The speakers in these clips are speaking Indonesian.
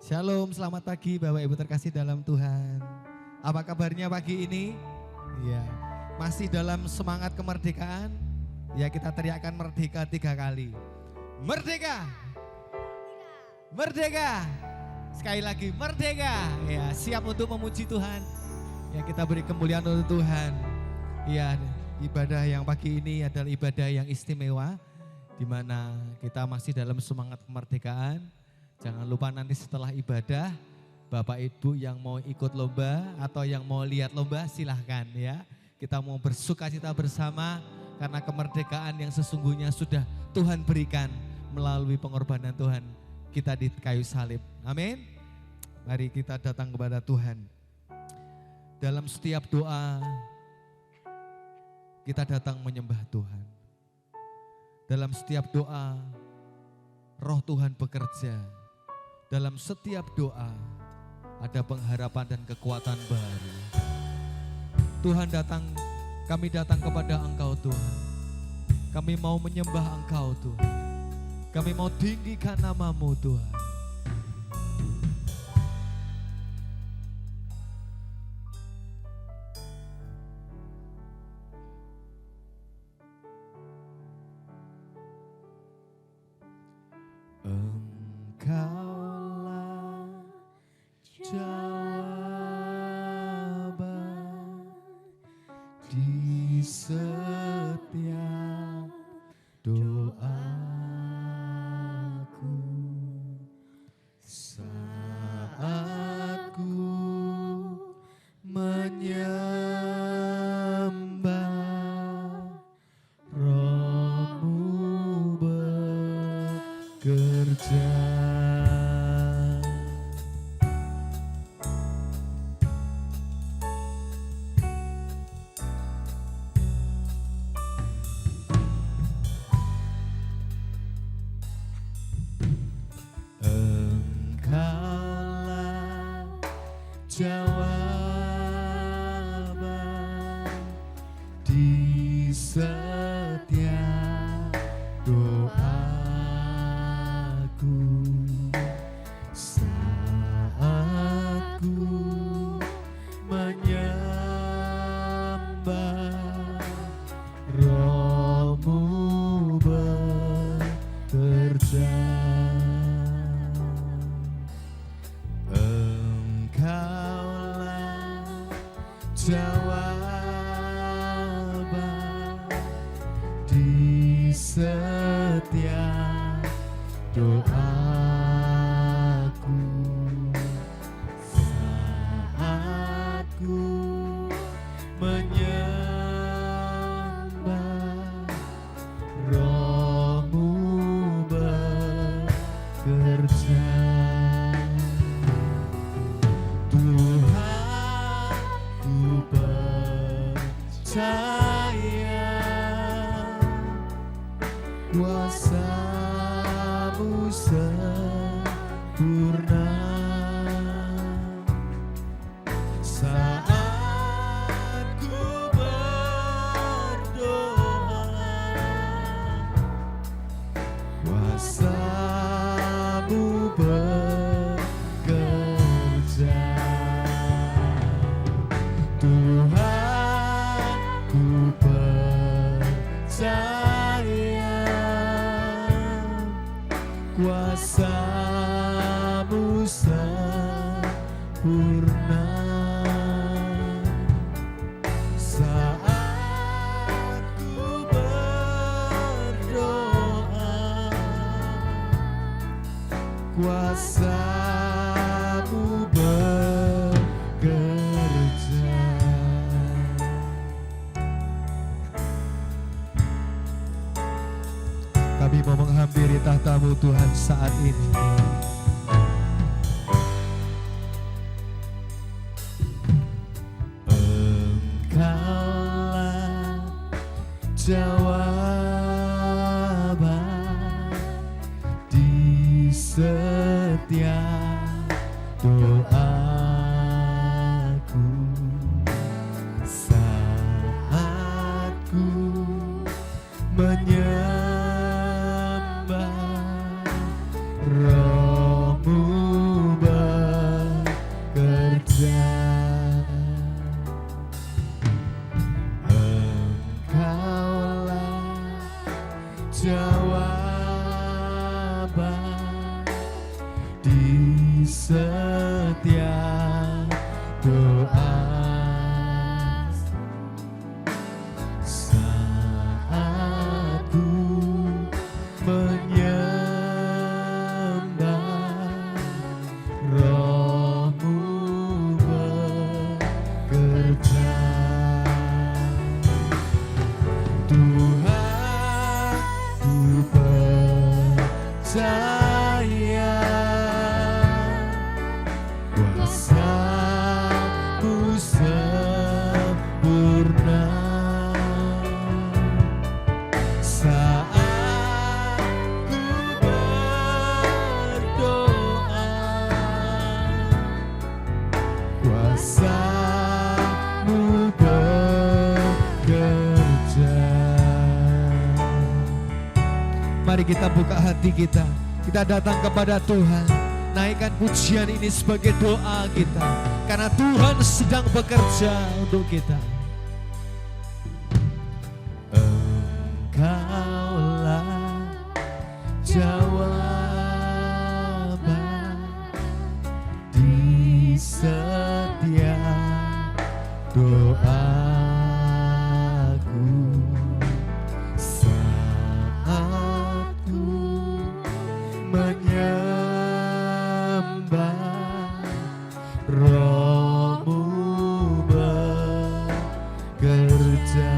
Shalom, selamat pagi Bapak Ibu terkasih dalam Tuhan. Apa kabarnya pagi ini? Ya, masih dalam semangat kemerdekaan? Ya, kita teriakkan merdeka 3 kali. Merdeka! Merdeka! Sekali lagi merdeka! Ya, siap untuk memuji Tuhan. Ya, kita beri kemuliaan untuk Tuhan. Ya, ibadah yang pagi ini adalah ibadah yang istimewa, di mana kita masih dalam semangat kemerdekaan. Jangan lupa nanti setelah ibadah, Bapak Ibu yang mau ikut lomba atau yang mau lihat lomba silahkan ya. Kita mau bersuka cita bersama karena kemerdekaan yang sesungguhnya sudah Tuhan berikan melalui pengorbanan Tuhan kita di kayu salib. Amin. Mari kita datang kepada Tuhan. Dalam setiap doa kita datang menyembah Tuhan. Dalam setiap doa Roh Tuhan bekerja. Dalam setiap doa ada pengharapan dan kekuatan baru. Tuhan datang, kami datang kepada Engkau Tuhan. Kami mau menyembah Engkau Tuhan. Kami mau tinggikan nama-Mu Tuhan. Engkaulah jawaban di setiap doaku saat ku menyembah Roh-Mu bekerja. Engkaulah jawaban di setiap doaku saat ku menyembah Roh-Mu bekerja. Engkaulah jawaban di setiap doaku saat ku menyembah Roh-Mu bekerja. Tuhan, ku percaya kuasa-Mu sempurna saat ku berdoa. Kuasa-Mu bekerja. Tuhan, ku percaya kuasa-Mu sempurna saat ku berdoa. Kuasa-Mu bekerja. Kami mau menghampiri tahta-Mu Tuhan saat ini. Engkaulah jawaban di setiap doaku saat ku menyembah Roh-Mu bekerja. jawaban di setiap doa. Saat ku menyembah, Roh-Mu bekerja. Tuhan, ku percaya kuasa-Mu sempurna. Saat ku berdoa, kuasa-Mu bekerja. Mari kita buka hati kita. Kita datang kepada Tuhan. Naikkan pujian ini sebagai doa kita. Karena Tuhan sedang bekerja untuk kita. Engkaulah jawaban di setiap doaku. Saat ku menyembah, Roh-Mu bekerja.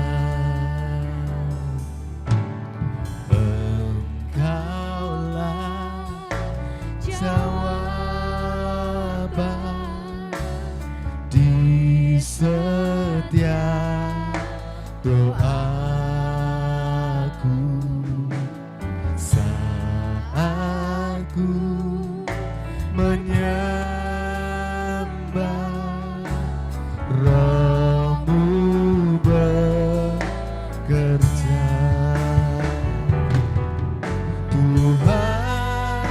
Engkaulah jawaban di setiap doaku. Saat ku menyembah, Roh-Mu bekerja. Tuhan,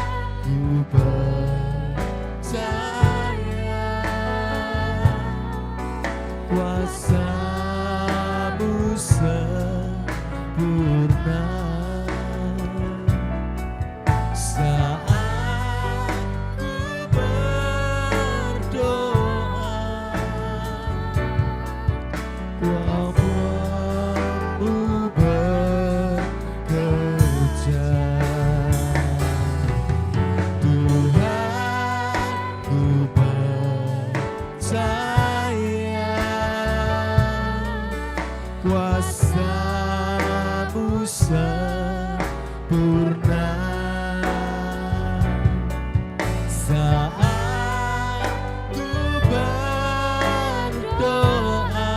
ku percaya kuasa-Mu sempurna. Saat ku berdoa, Roh-Mu bekerja. Tuhan, ku percaya kuasa-Mu sempurna. Saat ku berdoa,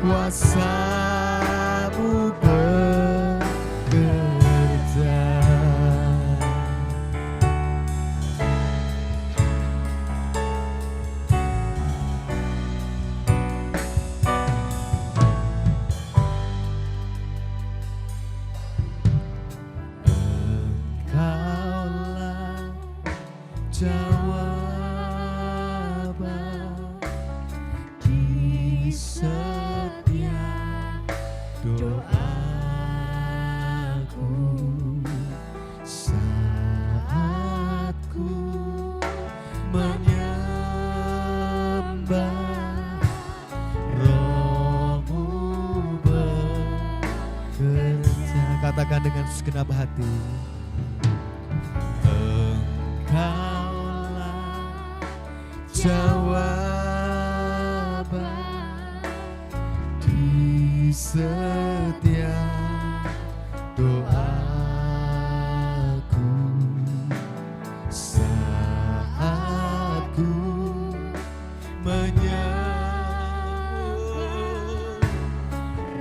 kuasa-Mu bekerja. Engkaulah jawaban di setiap doaku. Saat ku menyembah, Roh-Mu bekerja. Katakan dengan segenap hati. Engkaulah jawaban di setiap doaku. Saat ku menyembah,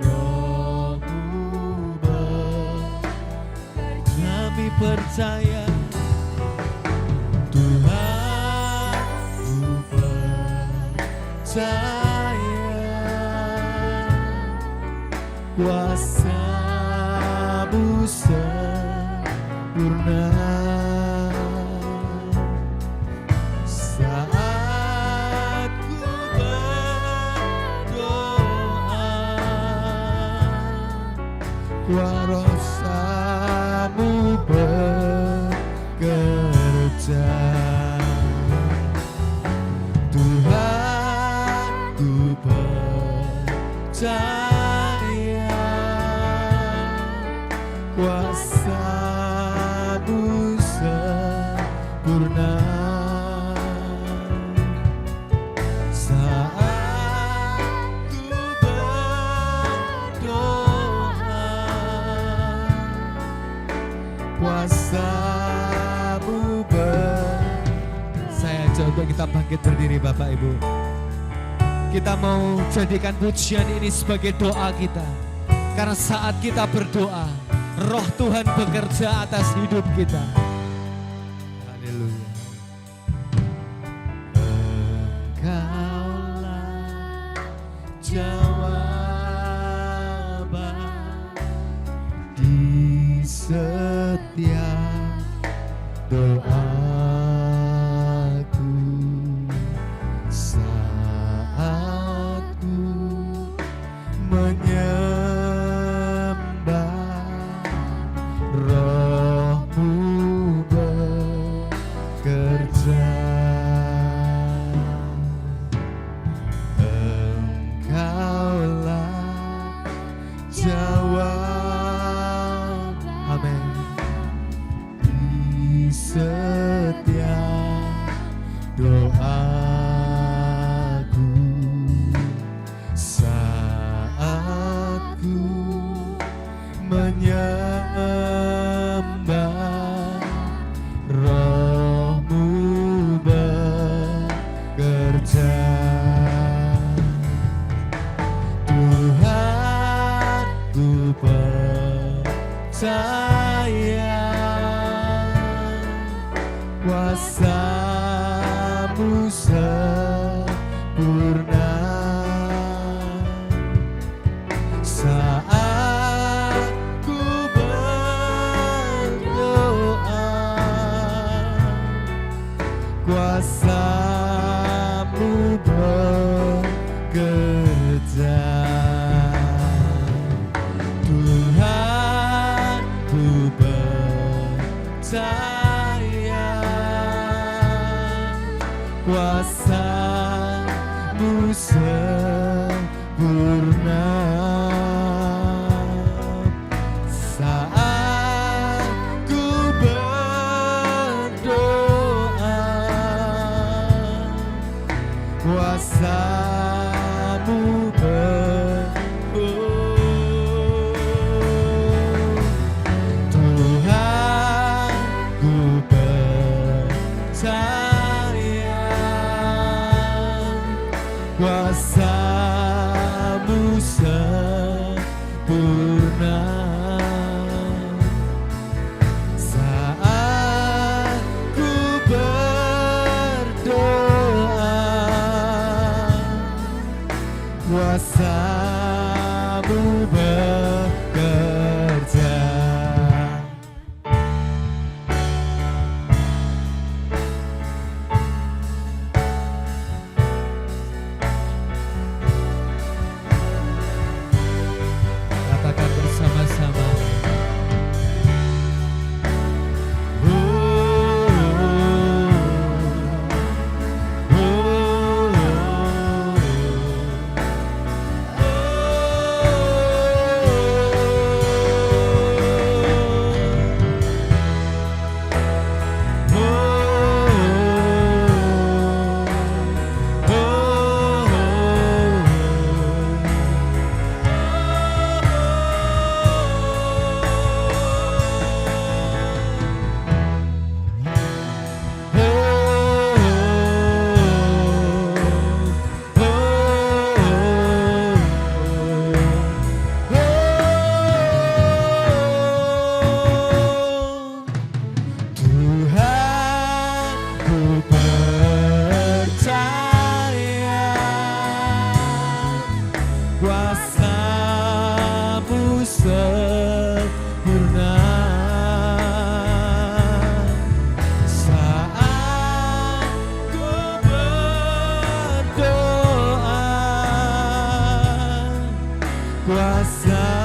Roh-Mu bekerja. Kami percaya Tuhan, ku percaya kuasa-Mu sempurna. Saat ku berdoa, kuasamu bekerja. Tuhan, ku percaya kuasa-Mu sempurna. Saat ku berdoa, kuasa-Mu Saya ajak untuk kita bangkit berdiri Bapak Ibu. Kita mau jadikan pujian ini sebagai doa kita. Karena saat kita berdoa, Roh Tuhan bekerja atas hidup kita. Haleluya. Engkaulah jawaban di setiap doaku saat ku menyembah. Roh-Mu bekerja. Engkaulah jawab, amin, di setiap doaku saat ku menyembah. Roh-Mu bekerja. Tuhan, ku percaya kuasa-Mu sempurna. Saat ku berdoa, kuasa-Mu bekerja. Tuhan, ku percaya kuasa-Mu sempurna. Saat ku berdoa, kuasa-Mu Tuhan, ku percaya kuasa-Mu sempurna. Saat ku berdoa, kuasa-Mu bekerja. Katakan bersama-sama.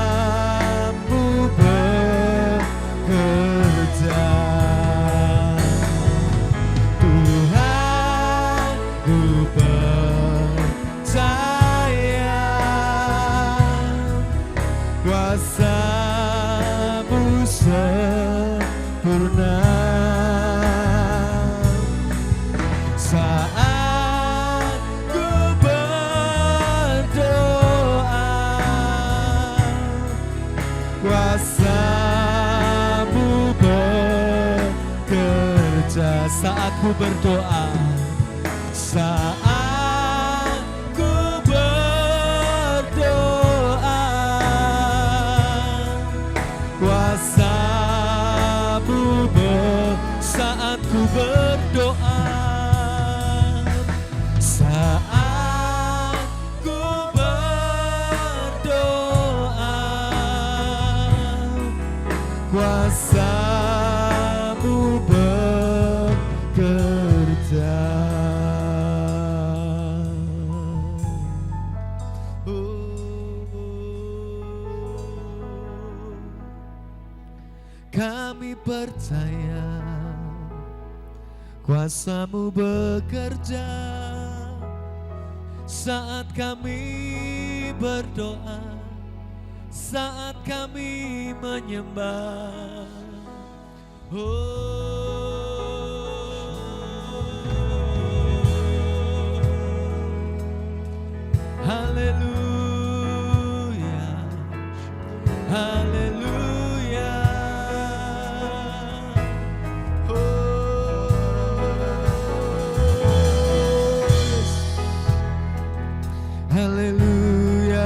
kuasa-Mu kuasa-Mu sempurna. Saat ku berdoa, kuasa-Mu bekerja. Saat ku berdoa, saat ku berdoa, kuasa-Mu saat ku berdoa, saat ku berdoa, kuasa-Mu bekerja. Kami percaya kuasa-Mu bekerja saat kami berdoa, saat kami menyembah. Haleluya, haleluya. Haleluya.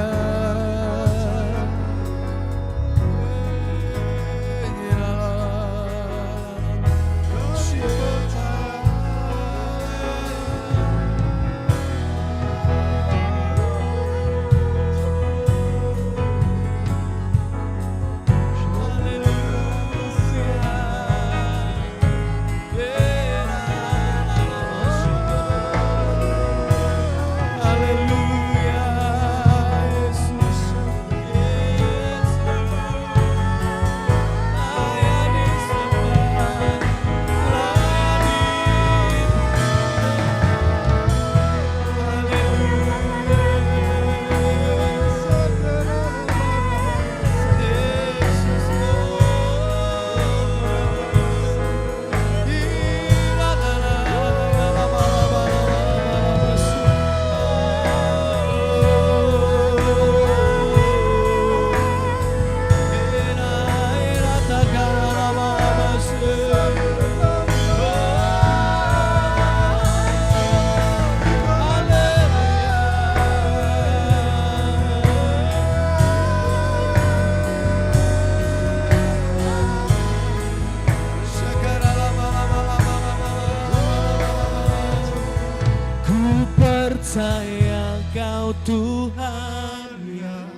Percaya Kau Tuhan yang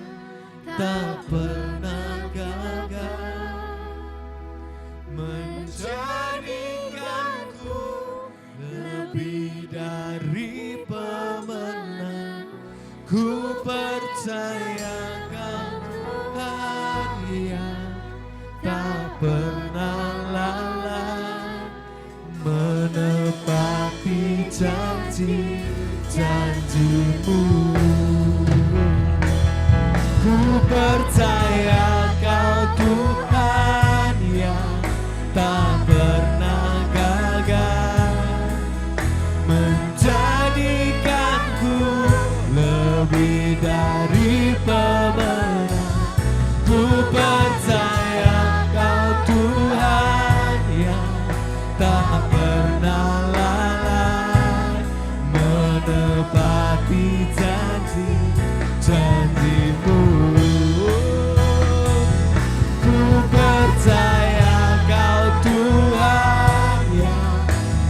tak pernah gagal, menjadikanku lebih dari pemenang. Ku percaya Kau Tuhan yang tak pernah lalai, menepati janji-Mu. Ku percaya Kau Tuhan yang tak pernah gagal, menjadikanku lebih dari pemenang. Ku percaya Kau Tuhan yang tak pernah lalai, menepati janji-Mu. Ku percaya Kau Tuhan yang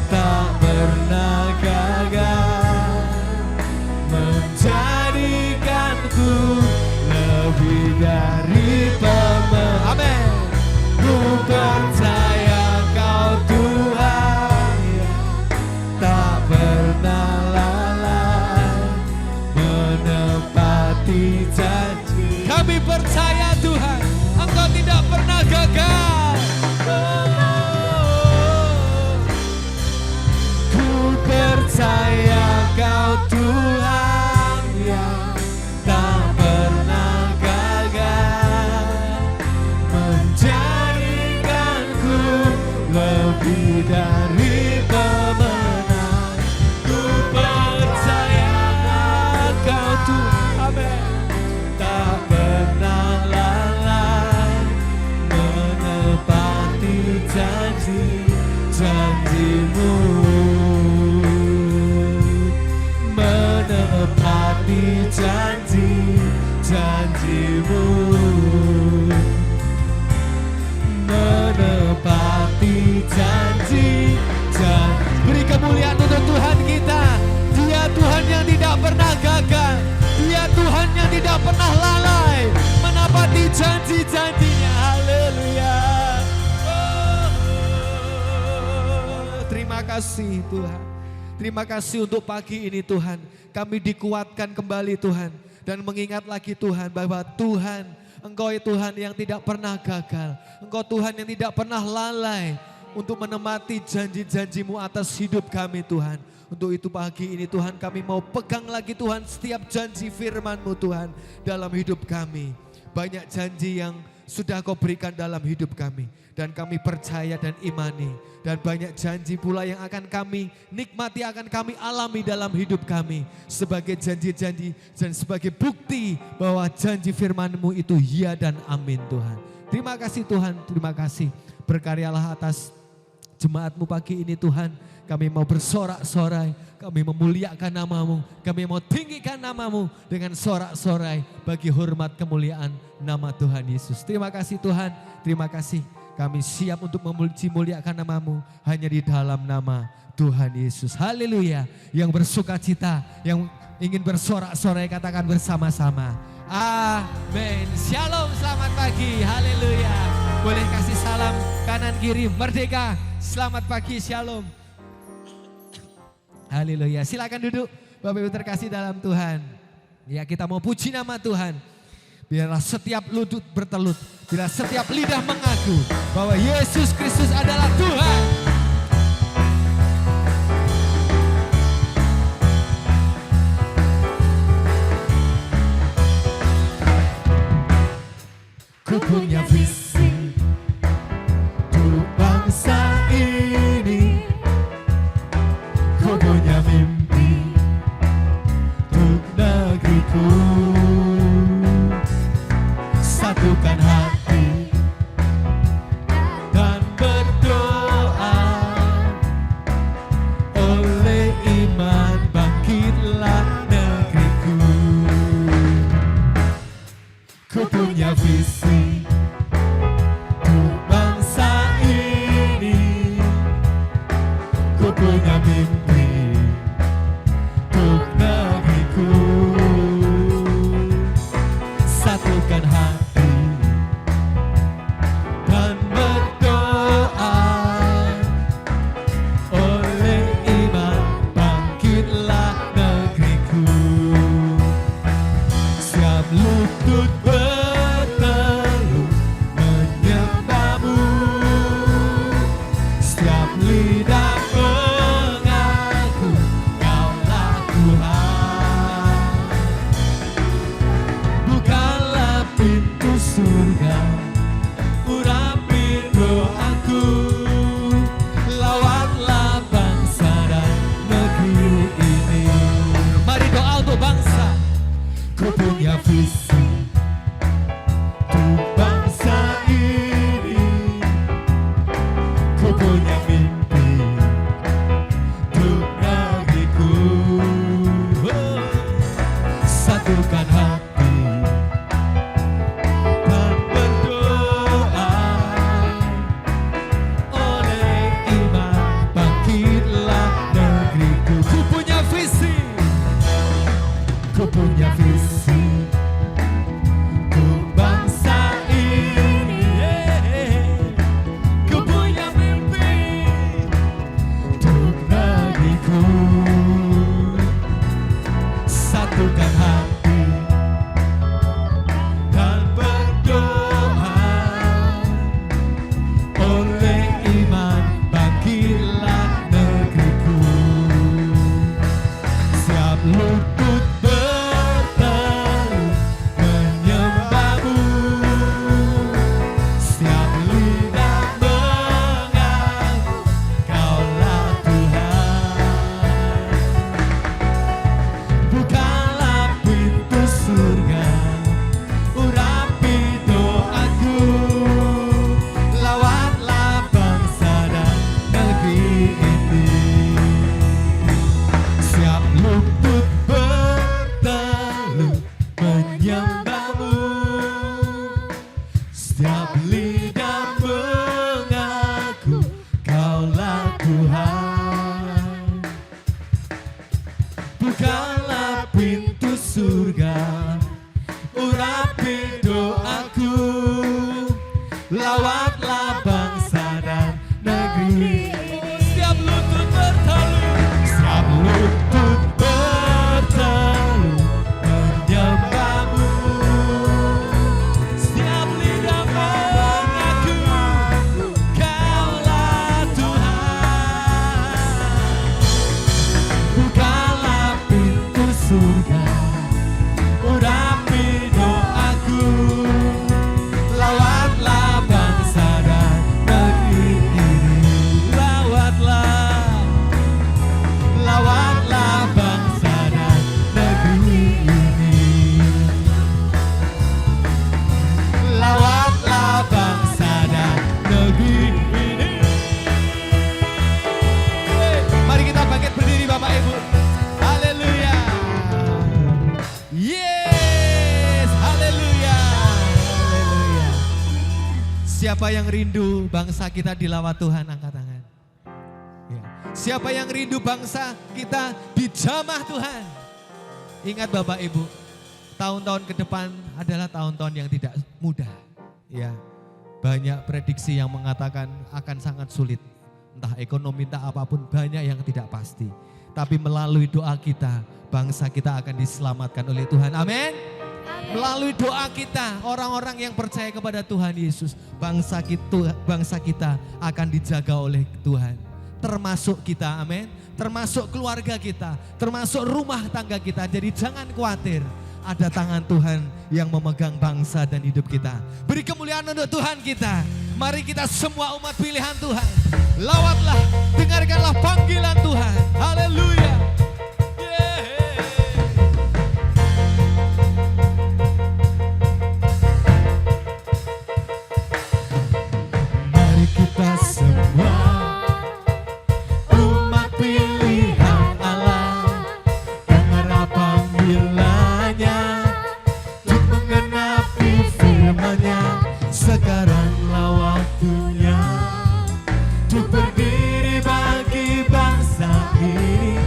tak pernah gagal, menjadikanku lebih dari pemenang. Amin. Ku percaya Kau Tuhan yang tak pernah lalai, menepati janji. Kami percaya Tuhan, Engkau tidak pernah gagal. Ku percaya Kau Tuhan yang tak pernah gagal, dari pemenang. Ku percaya Kau Tuhan, amin. Tak pernah lalai menepati janji-janjimu, menepati janji-janjimu, menepati janji. Beri kemuliaan untuk Tuhan kita. Dia Tuhan yang tidak pernah gagal. Dia Tuhan yang tidak pernah lalai menepati janji-janjinya. Haleluya. Terima kasih Tuhan. Terima kasih untuk pagi ini Tuhan. Kami dikuatkan kembali Tuhan. Dan mengingat lagi Tuhan bahwa Tuhan, Engkau Tuhan yang tidak pernah gagal. Engkau Tuhan yang tidak pernah lalai untuk menepati janji-janjimu atas hidup kami Tuhan. Untuk itu pagi ini Tuhan kami mau pegang lagi Tuhan setiap janji firman-Mu Tuhan dalam hidup kami. Banyak janji yang sudah Kau berikan dalam hidup kami. Dan kami percaya dan imani. Dan banyak janji pula yang akan kami nikmati, akan kami alami dalam hidup kami. Sebagai janji-janji dan sebagai bukti bahwa janji firman-Mu itu ya dan amin Tuhan. Terima kasih Tuhan, terima kasih. Berkaryalah atas jemaat-Mu pagi ini Tuhan. Kami mau bersorak-sorai, kami memuliakan nama-Mu, kami mau tinggikan nama-Mu dengan sorak-sorai bagi hormat kemuliaan nama Tuhan Yesus. Terima kasih Tuhan, terima kasih. Kami siap untuk memuliakan nama-Mu hanya di dalam nama Tuhan Yesus. Haleluya. Yang bersuka cita, yang ingin bersorak-sorai katakan bersama-sama. Amin. Shalom, selamat pagi. Haleluya. Boleh kasih salam kanan kiri, merdeka. Selamat pagi, shalom. Haleluya. Silakan duduk Bapak Ibu terkasih dalam Tuhan. Ya, kita mau puji nama Tuhan. Biarlah setiap lutut bertelut, biarlah setiap lidah mengaku bahwa Yesus Kristus adalah Tuhan. Ku punya visi untuk bangsa ini. Ku punya mimpi untuk negeriku. Satukan hati dan berdoa. Oleh iman bangkitlah negeriku. Ku punya visi untuk bangsa ini. Ku punya mimpi untuk negeriku. Satukan hati dan berdoa. Oleh iman bangkitlah negeriku. Siap lutut bertelut menyembah-Mu. Setiap lidah mengaku Kaulah Tuhan. Bukalah pintu surga, urapi doaku. Lawanlah bangsa dan negeri ini. Mari doa untuk bangsa. Ku punya visi untuk bangsa ini. Ku punya mimpi untuk negeriku. Satukan hati dan berdoa. Oleh iman bangkitlah negeriku. Ku punya visi. Ku punya visi menyembahmu. Setiap lidah mengaku Kaulah Tuhan. Bukalah pintu surga, urapi doaku, lawatlah bangsa dan negeri. Setiap lutut bertalu, setiap lutut bertalu menyembahmu. Setiap lidah mengaku Kaulah Tuhan. Bukalah pintu surga, urapi doaku, lawatlah bangsa dan negeri ini. Lawatlah bangsa dan negeri ini. Lawatlah bangsa dan negeri ini. Mari kita bangkit berdiri Bapak Ibu. Haleluya. Yes, haleluya. Haleluya. Siapa yang rindu bangsa kita dilawat Tuhan, angkat tangan. Ya. Siapa yang rindu bangsa kita dijamah Tuhan? Ingat Bapak Ibu, tahun-tahun ke depan adalah tahun-tahun yang tidak mudah. Ya, banyak prediksi yang mengatakan akan sangat sulit. Entah ekonomi, entah apapun, banyak yang tidak pasti. Tapi melalui doa kita, bangsa kita akan diselamatkan oleh Tuhan. Amin. Melalui doa kita, orang-orang yang percaya kepada Tuhan Yesus, bangsa kita akan dijaga oleh Tuhan. Termasuk kita, amin. Termasuk keluarga kita, termasuk rumah tangga kita. Jadi jangan khawatir, ada tangan Tuhan yang memegang bangsa dan hidup kita. Beri kemuliaan untuk Tuhan kita. Mari kita semua umat pilihan Tuhan, lawatlah, dengarkanlah panggilan Tuhan. Haleluya. Mari kita semua umat pilihan Allah, dengarlah panggilannya untuk menggenapi firman-Nya. Sekaranglah waktunya untuk berdiri bagi bangsa ini,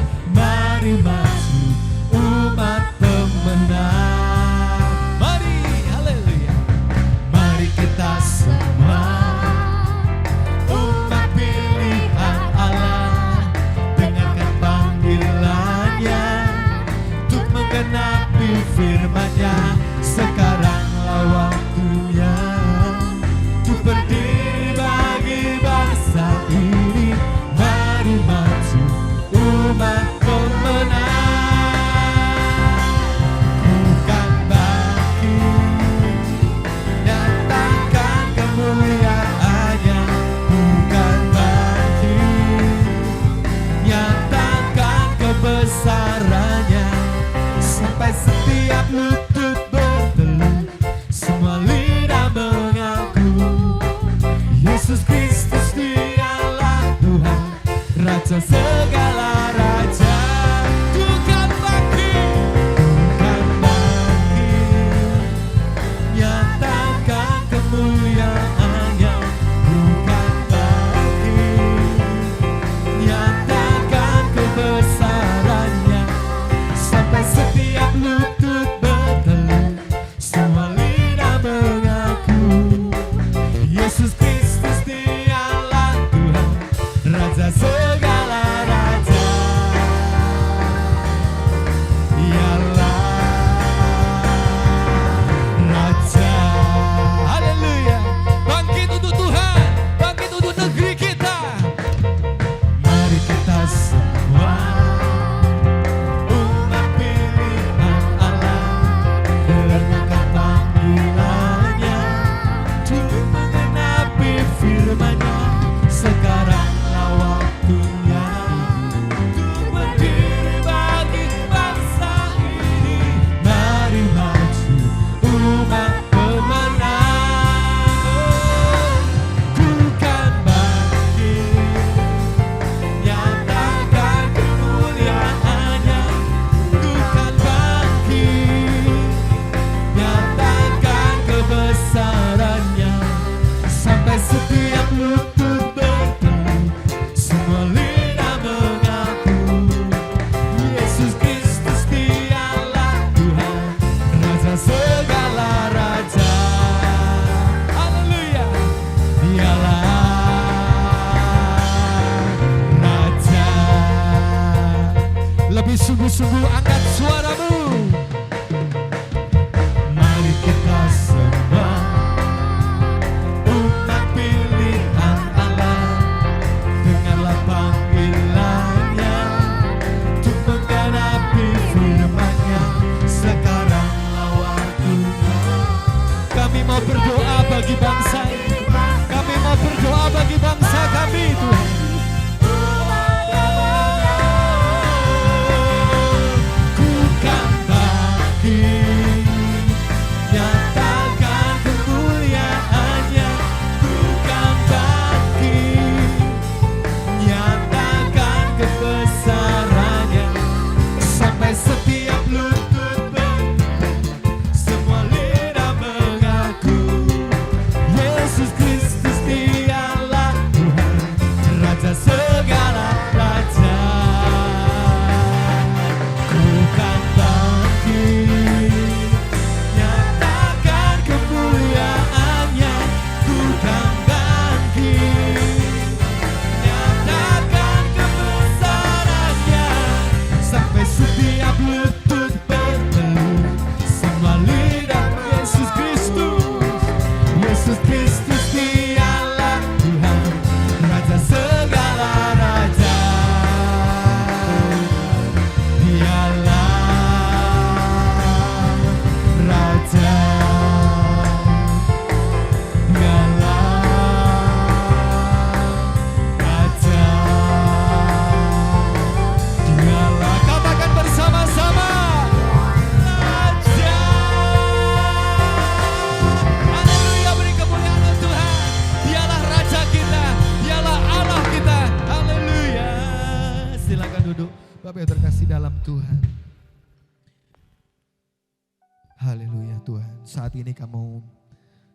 sungguh-sungguh angkat suaramu. Mari kita sembah umat pilihan Allah, dengarlah panggilannya untuk menggenapi firman-Nya. Sekaranglah waktunya. Kami mau berdoa bagi bangsa ini. Kami mau berdoa bagi bangsa kami, Tuhan. Bapak yang terkasih dalam Tuhan. Haleluya Tuhan. Saat ini kamu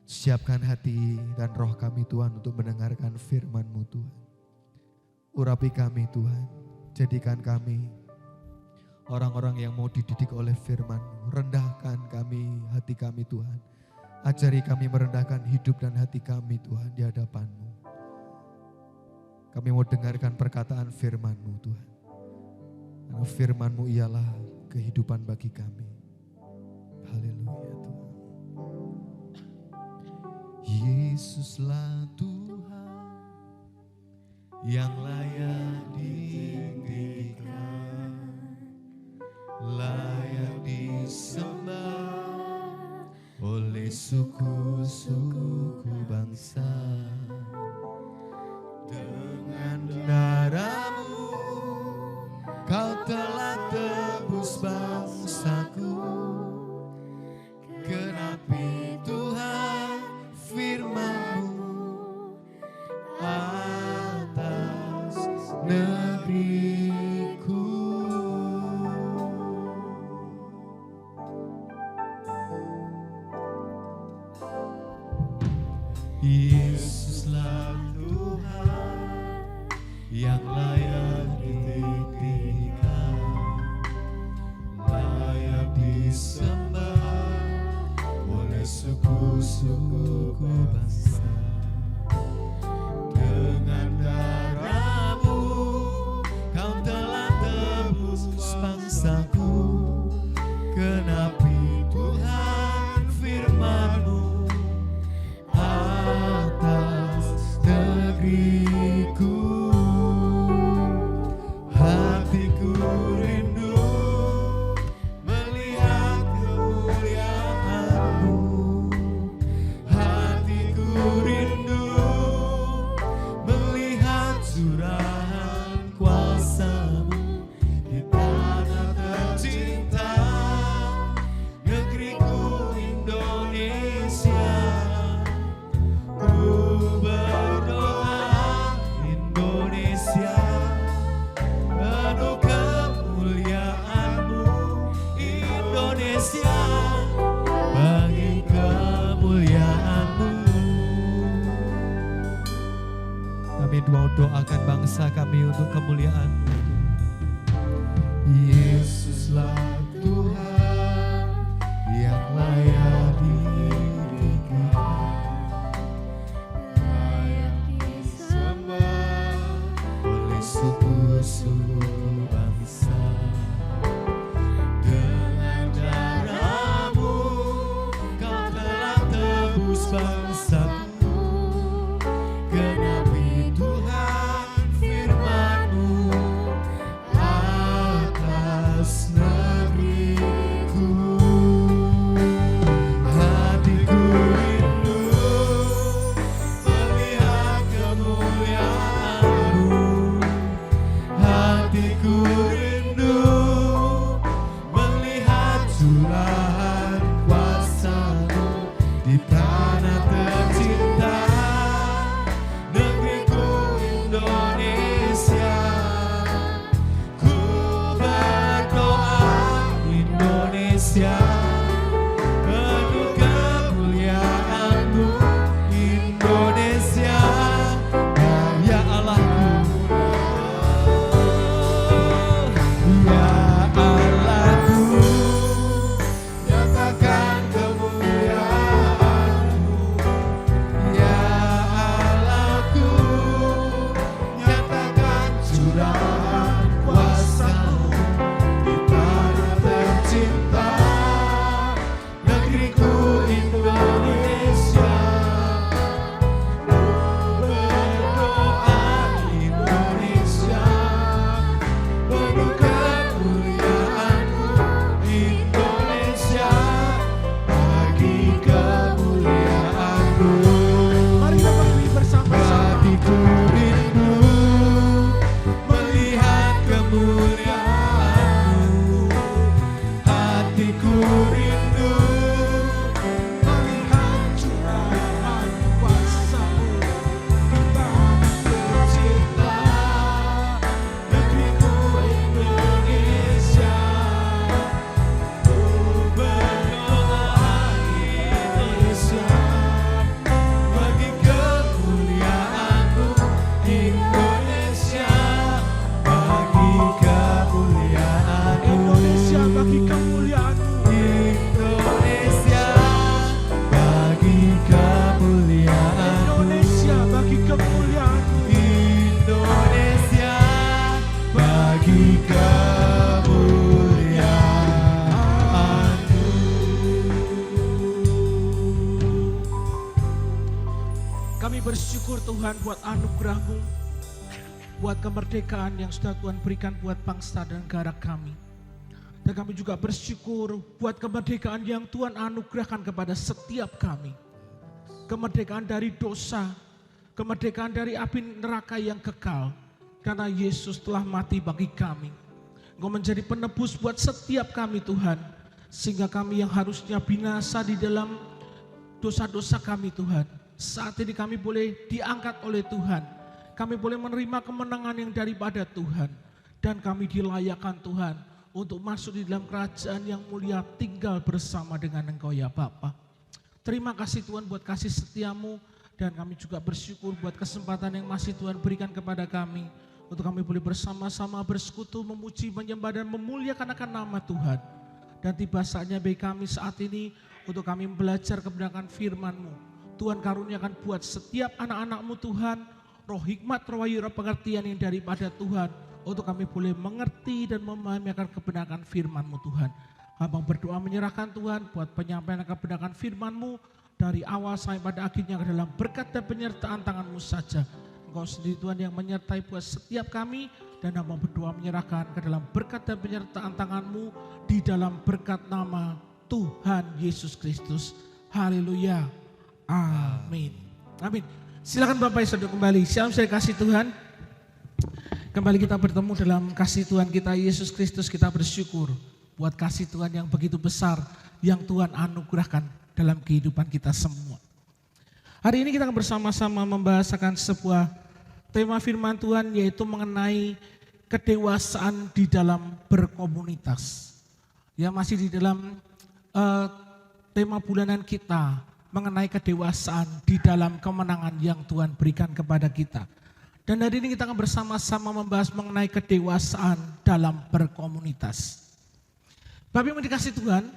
siapkan hati dan roh kami Tuhan untuk mendengarkan firman-Mu Tuhan. Urapi kami Tuhan. Jadikan kami orang-orang yang mau dididik oleh firman-Mu. Rendahkan kami, hati kami Tuhan. Ajari kami merendahkan hidup dan hati kami Tuhan di hadapan-Mu. Kami mau dengarkan perkataan firman-Mu Tuhan. Karena firman-Mu ialah kehidupan bagi kami. Haleluya Tuhan. Yesuslah Tuhan yang layak ditinggikan, layak disembah oleh suku-suku bangsa. Dengan darah-Mu Kau telah tebus bangsaku. Genapi Tuhan firman-Mu atas negeriku. Yesuslah Tuhan yang layak ditinggikan, layak disembah oleh suku-suku bangsa. Dengan darah-Mu Kau telah tebus bangsaku. Genapi Tuhan firman-Mu atas negeriku. Hatiku rindu melihat kemuliaan-Mu. Hatiku rindu melihat curahan kuasa-Mu di tanah tercinta, negeriku Indonesia. Ku berdoa Indonesia penuh kemuliaan-Mu, Indonesia bagi kemuliaan-Mu. Kami mau doakan bangsa kami untuk kemuliaan-Mu. Yesuslah Tuhan yang layak ditinggikan, layak disembah oleh suku-suku bangsa. bangsaku, genapi Tuhan firman-Mu atas negeriku. Hatiku rindu melihat kemuliaan-Mu, hatiku rindu melihat curahan kuasa-Mu di tanah tercinta, negeriku Indonesia. Ku berdoa Indonesia, penuh kemuliaan-Mu Indonesia, ya Allahku, ya Allahku, nyatakan kemuliaan-Mu, ya Allahku, nyatakan curahan kuasa-Mu di tanah tercinta, negeriku Indonesia. Ku berdoa Indonesia, penuh kemuliaan-Mu Indonesia, bagi kemuliaan-Mu. Mari kita berdiri bersama-sama. Hatiku rindu melihat kemuliaan-Mu, hatiku rindu melihat curahan kuasa-Mu di tanah tercinta, negeriku Indonesia. Ku berdoa Indonesia, bagi kemuliaan-Mu Indonesia, bagi kemuliaan-Mu Indonesia bagi kemuliaan-Mu. Indonesia, bagi kemuliaan-Mu Indonesia bagi kemuliaan-Mu. Indonesia, bagi kemuliaan-Mu. Kami bersyukur Tuhan buat anugerah-Mu, buat kemerdekaan yang sudah Tuhan berikan buat bangsa dan negara kami. Dan kami juga bersyukur buat kemerdekaan yang Tuhan anugerahkan kepada setiap kami. Kemerdekaan dari dosa, kemerdekaan dari api neraka yang kekal. Karena Yesus telah mati bagi kami. Engkau menjadi penebus buat setiap kami Tuhan. Sehingga kami yang harusnya binasa di dalam dosa-dosa kami Tuhan. Saat ini kami boleh diangkat oleh Tuhan. Kami boleh menerima kemenangan yang daripada Tuhan. Dan kami dilayakkan Tuhan untuk masuk di dalam kerajaan yang mulia, tinggal bersama dengan Engkau ya Bapa. Terima kasih Tuhan buat kasih setia-Mu. Dan kami juga bersyukur buat kesempatan yang masih Tuhan berikan kepada kami. Untuk kami boleh bersama-sama bersekutu, memuji, menyembah dan memuliakan akan nama Tuhan. Dan tiba saatnya bagi kami saat ini untuk kami belajar kebenaran firman-Mu. Tuhan karuniakan buat setiap anak-anak-Mu Tuhan, roh hikmat, roh wahyu, roh pengertian yang daripada Tuhan. Untuk kami boleh mengerti dan memahami akan kebenaran firman-Mu Tuhan. Abang berdoa menyerahkan Tuhan buat penyampaian kebenaran firman-Mu dari awal sampai pada akhirnya ke dalam berkat dan penyertaan tangan-Mu saja. Engkau sendiri Tuhan yang menyertai buat setiap kami, dan abang berdoa menyerahkan ke dalam berkat dan penyertaan tangan-Mu di dalam berkat nama Tuhan Yesus Kristus. Haleluya. Amin. Amin. Silakan Bapak Ibu Saudara kembali. Shalom saya kasih Tuhan. Kembali kita bertemu dalam kasih Tuhan kita Yesus Kristus. Kita bersyukur buat kasih Tuhan yang begitu besar yang Tuhan anugerahkan dalam kehidupan kita semua. Hari ini kita akan bersama-sama membahasakan sebuah tema firman Tuhan, yaitu mengenai kedewasaan di dalam berkomunitas. Ya, masih di dalam tema bulanan kita mengenai kedewasaan di dalam kemenangan yang Tuhan berikan kepada kita. Dan hari ini kita akan bersama-sama membahas mengenai kedewasaan dalam berkomunitas. Bapak yang dikasih Tuhan,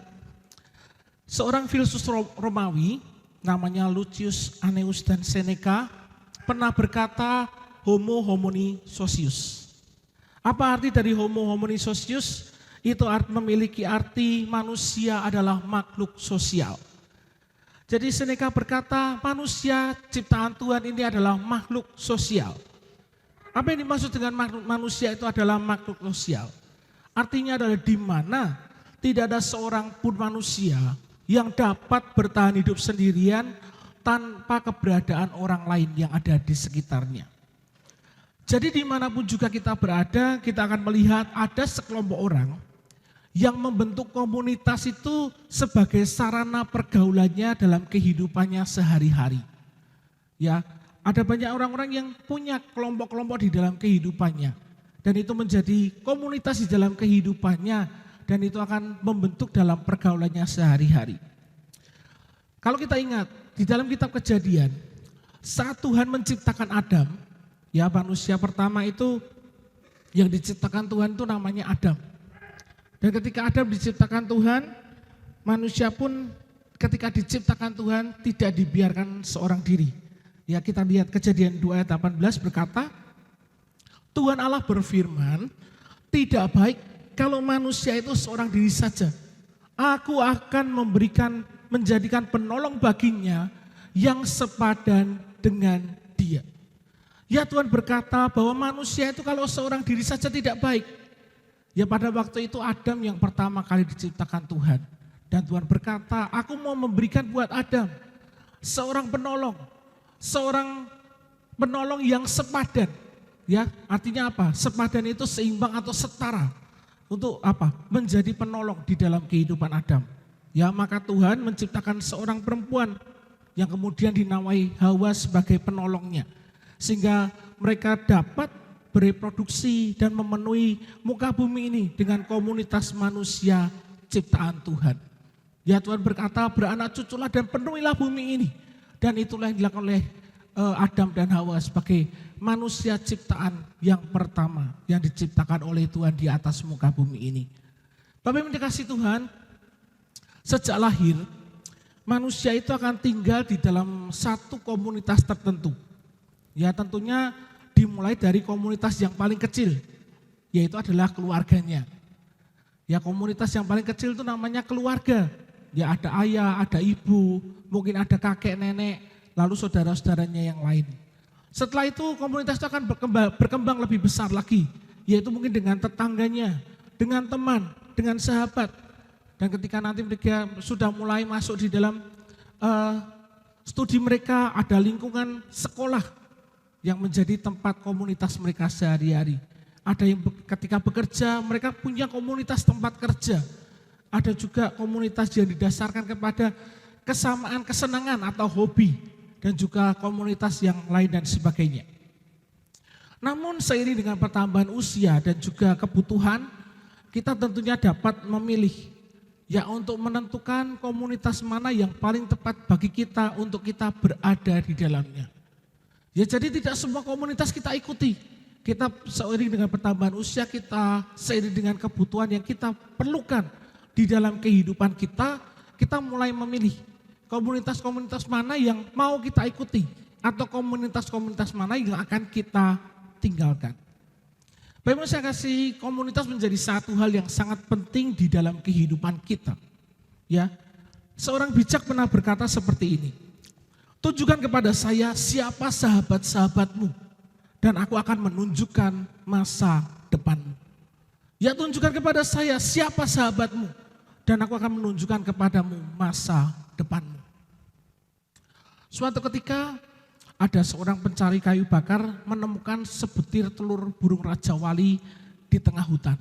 seorang filsuf Romawi namanya Lucius Anneus dan Seneca pernah berkata homo homini socius. Apa arti dari homo homini socius? Itu memiliki arti manusia adalah makhluk sosial. Jadi Seneca berkata manusia ciptaan Tuhan ini adalah makhluk sosial. Apa yang dimaksud dengan makhluk manusia itu adalah makhluk sosial? Artinya adalah di mana tidak ada seorang pun manusia yang dapat bertahan hidup sendirian tanpa keberadaan orang lain yang ada di sekitarnya. Jadi dimanapun juga kita berada, kita akan melihat ada sekelompok orang yang membentuk komunitas itu sebagai sarana pergaulannya dalam kehidupannya sehari-hari. Ya, ada banyak orang-orang yang punya kelompok-kelompok di dalam kehidupannya dan itu menjadi komunitas di dalam kehidupannya dan itu akan membentuk dalam pergaulannya sehari-hari. Kalau kita ingat di dalam kitab Kejadian, saat Tuhan menciptakan Adam, ya manusia pertama itu yang diciptakan Tuhan itu namanya Adam. Dan ketika Adam diciptakan Tuhan, manusia pun ketika diciptakan Tuhan tidak dibiarkan seorang diri. Ya kita lihat Kejadian 2 ayat 18 berkata, Tuhan Allah berfirman, tidak baik kalau manusia itu seorang diri saja. Aku akan menjadikan penolong baginya yang sepadan dengan dia. Ya Tuhan berkata bahwa manusia itu kalau seorang diri saja tidak baik. Ya pada waktu itu Adam yang pertama kali diciptakan Tuhan. Dan Tuhan berkata, aku mau memberikan buat Adam seorang penolong yang sepadan. Ya, artinya apa? Sepadan itu seimbang atau setara. Untuk apa? Menjadi penolong di dalam kehidupan Adam. Ya, maka Tuhan menciptakan seorang perempuan yang kemudian dinamai Hawa sebagai penolongnya. Sehingga mereka dapat bereproduksi dan memenuhi muka bumi ini dengan komunitas manusia ciptaan Tuhan. Ya Tuhan berkata, beranak cuculah dan penuhilah bumi ini. Dan itulah yang dilakukan oleh Adam dan Hawa sebagai manusia ciptaan yang pertama yang diciptakan oleh Tuhan di atas muka bumi ini. Bapak yang dikasihi Tuhan, sejak lahir manusia itu akan tinggal di dalam satu komunitas tertentu. Ya tentunya dimulai dari komunitas yang paling kecil, yaitu adalah keluarganya. Ya komunitas yang paling kecil itu namanya keluarga. Ya ada ayah, ada ibu, mungkin ada kakek, nenek, lalu saudara-saudaranya yang lain. Setelah itu komunitas itu akan berkembang lebih besar lagi, yaitu mungkin dengan tetangganya, dengan teman, dengan sahabat. Dan ketika nanti mereka sudah mulai masuk di dalam studi mereka, ada lingkungan sekolah yang menjadi tempat komunitas mereka sehari-hari. Ada yang ketika bekerja, mereka punya komunitas tempat kerja. Ada juga komunitas yang didasarkan kepada kesamaan kesenangan atau hobi. Dan juga komunitas yang lain dan sebagainya. Namun seiring dengan pertambahan usia dan juga kebutuhan, kita tentunya dapat memilih. Ya untuk menentukan komunitas mana yang paling tepat bagi kita untuk kita berada di dalamnya. Ya jadi tidak semua komunitas kita ikuti. Kita seiring dengan pertambahan usia kita, seiring dengan kebutuhan yang kita perlukan di dalam kehidupan kita, kita mulai memilih komunitas-komunitas mana yang mau kita ikuti atau komunitas-komunitas mana yang akan kita tinggalkan. Bapak saya kasih, komunitas menjadi satu hal yang sangat penting di dalam kehidupan kita. Ya, seorang bijak pernah berkata seperti ini. Tunjukkan kepada saya siapa sahabat-sahabatmu dan aku akan menunjukkan masa depanmu. Ya tunjukkan kepada saya siapa sahabatmu dan aku akan menunjukkan kepadamu masa depanmu. Suatu ketika ada seorang pencari kayu bakar menemukan sebutir telur burung raja wali di tengah hutan.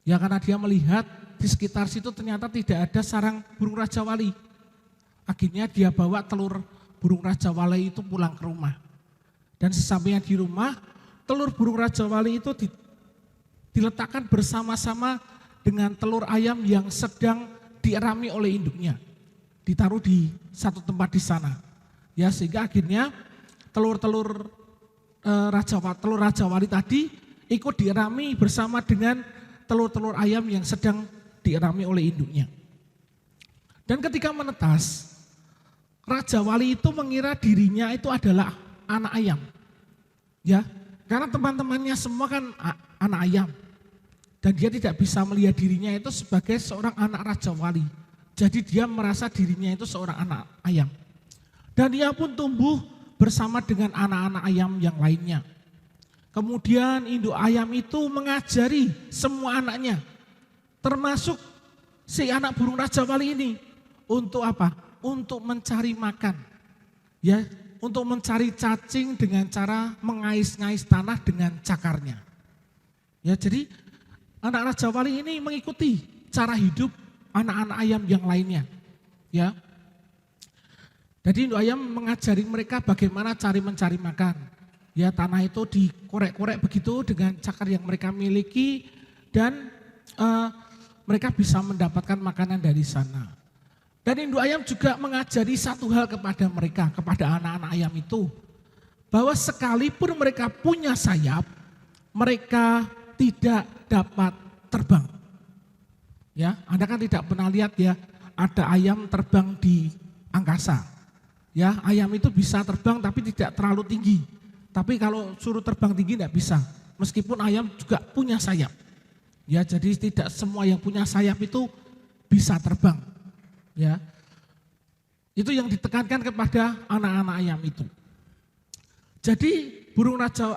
Ya karena dia melihat di sekitar situ ternyata tidak ada sarang burung raja wali. Akhirnya dia bawa telur burung raja wali itu pulang ke rumah. Dan sesampainya di rumah, telur burung raja wali itu diletakkan bersama-sama dengan telur ayam yang sedang dierami oleh induknya. Ditaruh di satu tempat di sana. Ya sehingga akhirnya telur raja wali tadi ikut dierami bersama dengan telur-telur ayam yang sedang dierami oleh induknya. Dan ketika menetas, Raja Wali itu mengira dirinya itu adalah anak ayam. Ya, karena teman-temannya semua kan anak ayam. Dan dia tidak bisa melihat dirinya itu sebagai seorang anak Raja Wali. Jadi dia merasa dirinya itu seorang anak ayam. Dan dia pun tumbuh bersama dengan anak-anak ayam yang lainnya. Kemudian induk ayam itu mengajari semua anaknya, termasuk si anak burung Raja Wali ini, untuk apa? Untuk mencari makan. Ya, untuk mencari cacing dengan cara mengais-ngais tanah dengan cakarnya. Ya, jadi anak Raja Wali ini mengikuti cara hidup anak-anak ayam yang lainnya. Ya. Jadi induk ayam mengajari mereka bagaimana cara mencari makan. Ya, tanah itu dikorek-korek begitu dengan cakar yang mereka miliki dan mereka bisa mendapatkan makanan dari sana. Dan induk ayam juga mengajari satu hal kepada mereka, kepada anak-anak ayam itu, bahwa sekalipun mereka punya sayap, mereka tidak dapat terbang. Ya, Anda kan tidak pernah lihat ya, ada ayam terbang di angkasa. Ya, ayam itu bisa terbang tapi tidak terlalu tinggi. Tapi kalau suruh terbang tinggi tidak bisa, meskipun ayam juga punya sayap. Ya, jadi tidak semua yang punya sayap itu bisa terbang. Ya, itu yang ditekankan kepada anak-anak ayam itu. Jadi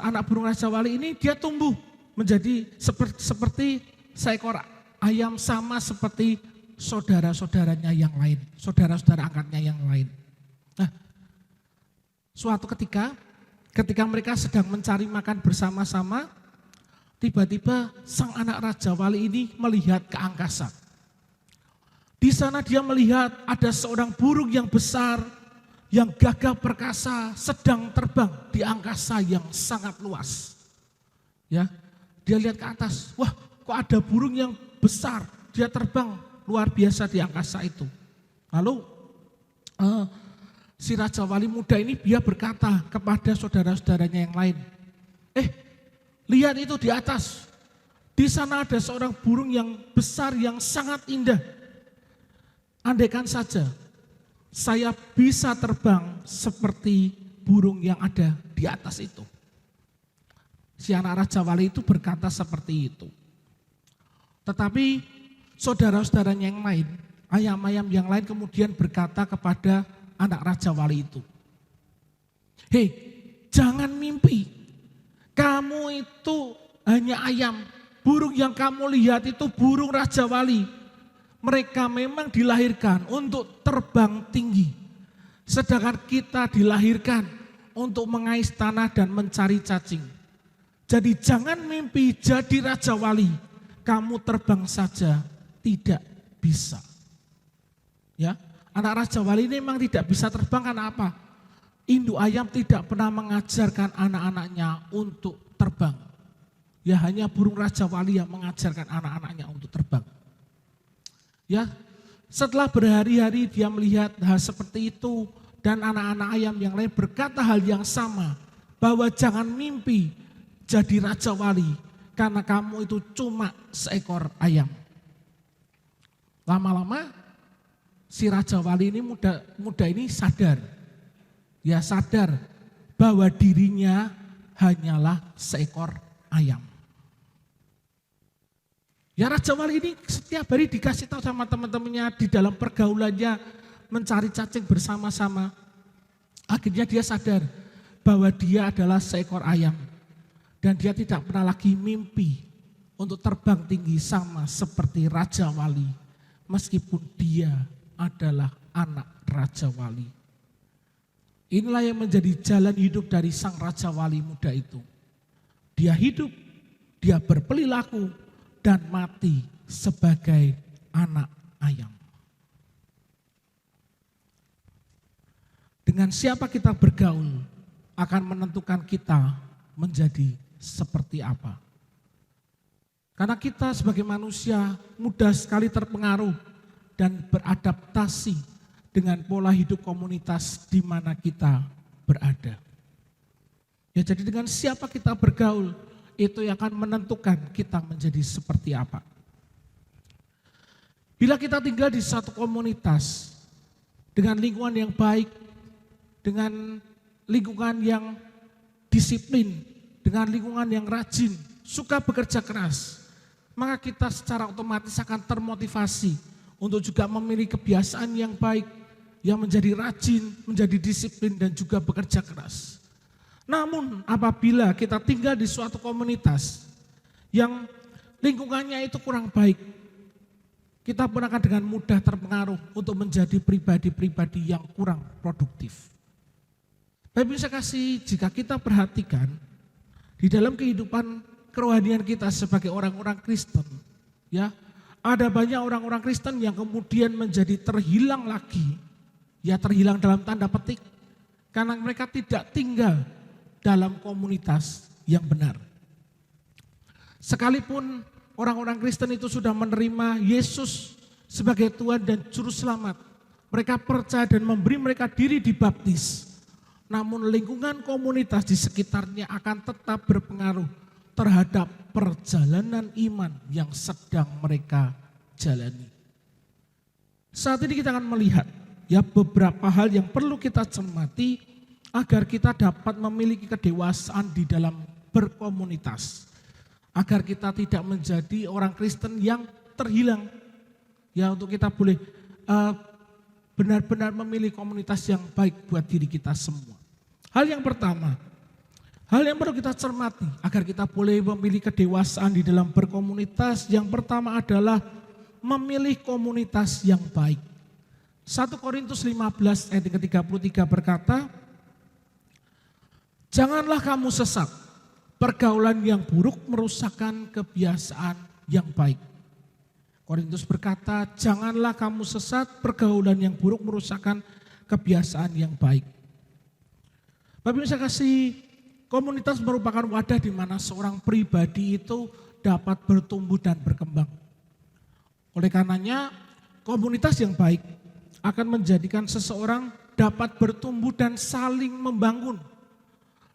anak burung Raja Wali ini dia tumbuh menjadi seperti seekor ayam, sama seperti saudara-saudaranya yang lain, saudara-saudara angkatnya yang lain. Nah, suatu ketika mereka sedang mencari makan bersama-sama, tiba-tiba sang anak Raja Wali ini melihat ke angkasa. Di sana dia melihat ada seorang burung yang besar, yang gagah perkasa, sedang terbang di angkasa yang sangat luas. Ya, dia lihat ke atas, wah kok ada burung yang besar, dia terbang luar biasa di angkasa itu. Lalu si Raja Wali muda ini dia berkata kepada saudara-saudaranya yang lain, lihat itu di atas, di sana ada seorang burung yang besar yang sangat indah. Andaikan saja saya bisa terbang seperti burung yang ada di atas itu. Si anak Raja Wali itu berkata seperti itu. Tetapi saudara-saudaranya yang lain, ayam-ayam yang lain kemudian berkata kepada anak Raja Wali itu, hei, jangan mimpi, kamu itu hanya ayam, burung yang kamu lihat itu burung Raja Wali. Mereka memang dilahirkan untuk terbang tinggi, sedangkan kita dilahirkan untuk mengais tanah dan mencari cacing. Jadi jangan mimpi jadi Raja Wali, kamu terbang saja tidak bisa. Ya, anak Raja Wali ini memang tidak bisa terbang karena apa? Induk ayam tidak pernah mengajarkan anak-anaknya untuk terbang. Ya, hanya burung Raja Wali yang mengajarkan anak-anaknya untuk terbang. Ya, setelah berhari-hari dia melihat hal seperti itu dan anak-anak ayam yang lain berkata hal yang sama, bahwa jangan mimpi jadi Raja Wali karena kamu itu cuma seekor ayam. Lama-lama si Raja Wali ini muda ini sadar. Ya, sadar bahwa dirinya hanyalah seekor ayam. Ya, Raja Wali ini setiap hari dikasih tahu sama teman-temannya di dalam pergaulannya mencari cacing bersama-sama. Akhirnya dia sadar bahwa dia adalah seekor ayam. Dan dia tidak pernah lagi mimpi untuk terbang tinggi sama seperti Raja Wali. Meskipun dia adalah anak Raja Wali. Inilah yang menjadi jalan hidup dari sang Raja Wali muda itu. Dia hidup, dia berperilaku, dan mati sebagai anak ayam. Dengan siapa kita bergaul akan menentukan kita menjadi seperti apa. Karena kita sebagai manusia mudah sekali terpengaruh dan beradaptasi dengan pola hidup komunitas di mana kita berada. Ya, jadi dengan siapa kita bergaul, itu yang akan menentukan kita menjadi seperti apa. Bila kita tinggal di satu komunitas dengan lingkungan yang baik, dengan lingkungan yang disiplin, dengan lingkungan yang rajin, suka bekerja keras, maka kita secara otomatis akan termotivasi untuk juga memilih kebiasaan yang baik, yang menjadi rajin, menjadi disiplin dan juga bekerja keras. Namun apabila kita tinggal di suatu komunitas yang lingkungannya itu kurang baik, kita pun akan dengan mudah terpengaruh untuk menjadi pribadi-pribadi yang kurang produktif. Bapak Ibu sekalian, jika kita perhatikan di dalam kehidupan kerohanian kita sebagai orang-orang Kristen, ya, ada banyak orang-orang Kristen yang kemudian menjadi terhilang lagi, ya terhilang dalam tanda petik, karena mereka tidak tinggal dalam komunitas yang benar. Sekalipun orang-orang Kristen itu sudah menerima Yesus sebagai Tuhan dan Juru Selamat, mereka percaya dan memberi mereka diri dibaptis, namun lingkungan komunitas di sekitarnya akan tetap berpengaruh terhadap perjalanan iman yang sedang mereka jalani. Saat ini kita akan melihat ya beberapa hal yang perlu kita cermati agar kita dapat memiliki kedewasaan di dalam berkomunitas. Agar kita tidak menjadi orang Kristen yang terhilang. Ya, untuk kita boleh benar-benar memilih komunitas yang baik buat diri kita semua. Hal yang pertama, hal yang perlu kita cermati agar kita boleh memilih kedewasaan di dalam berkomunitas, yang pertama adalah memilih komunitas yang baik. 1 Korintus 15 ayat ke-33 berkata, "Janganlah kamu sesat, pergaulan yang buruk merusakkan kebiasaan yang baik." Korintus berkata, "Janganlah kamu sesat, pergaulan yang buruk merusakkan kebiasaan yang baik." Bapak Ibu saya kasih, komunitas merupakan wadah di mana seorang pribadi itu dapat bertumbuh dan berkembang. Oleh karenanya, komunitas yang baik akan menjadikan seseorang dapat bertumbuh dan saling membangun.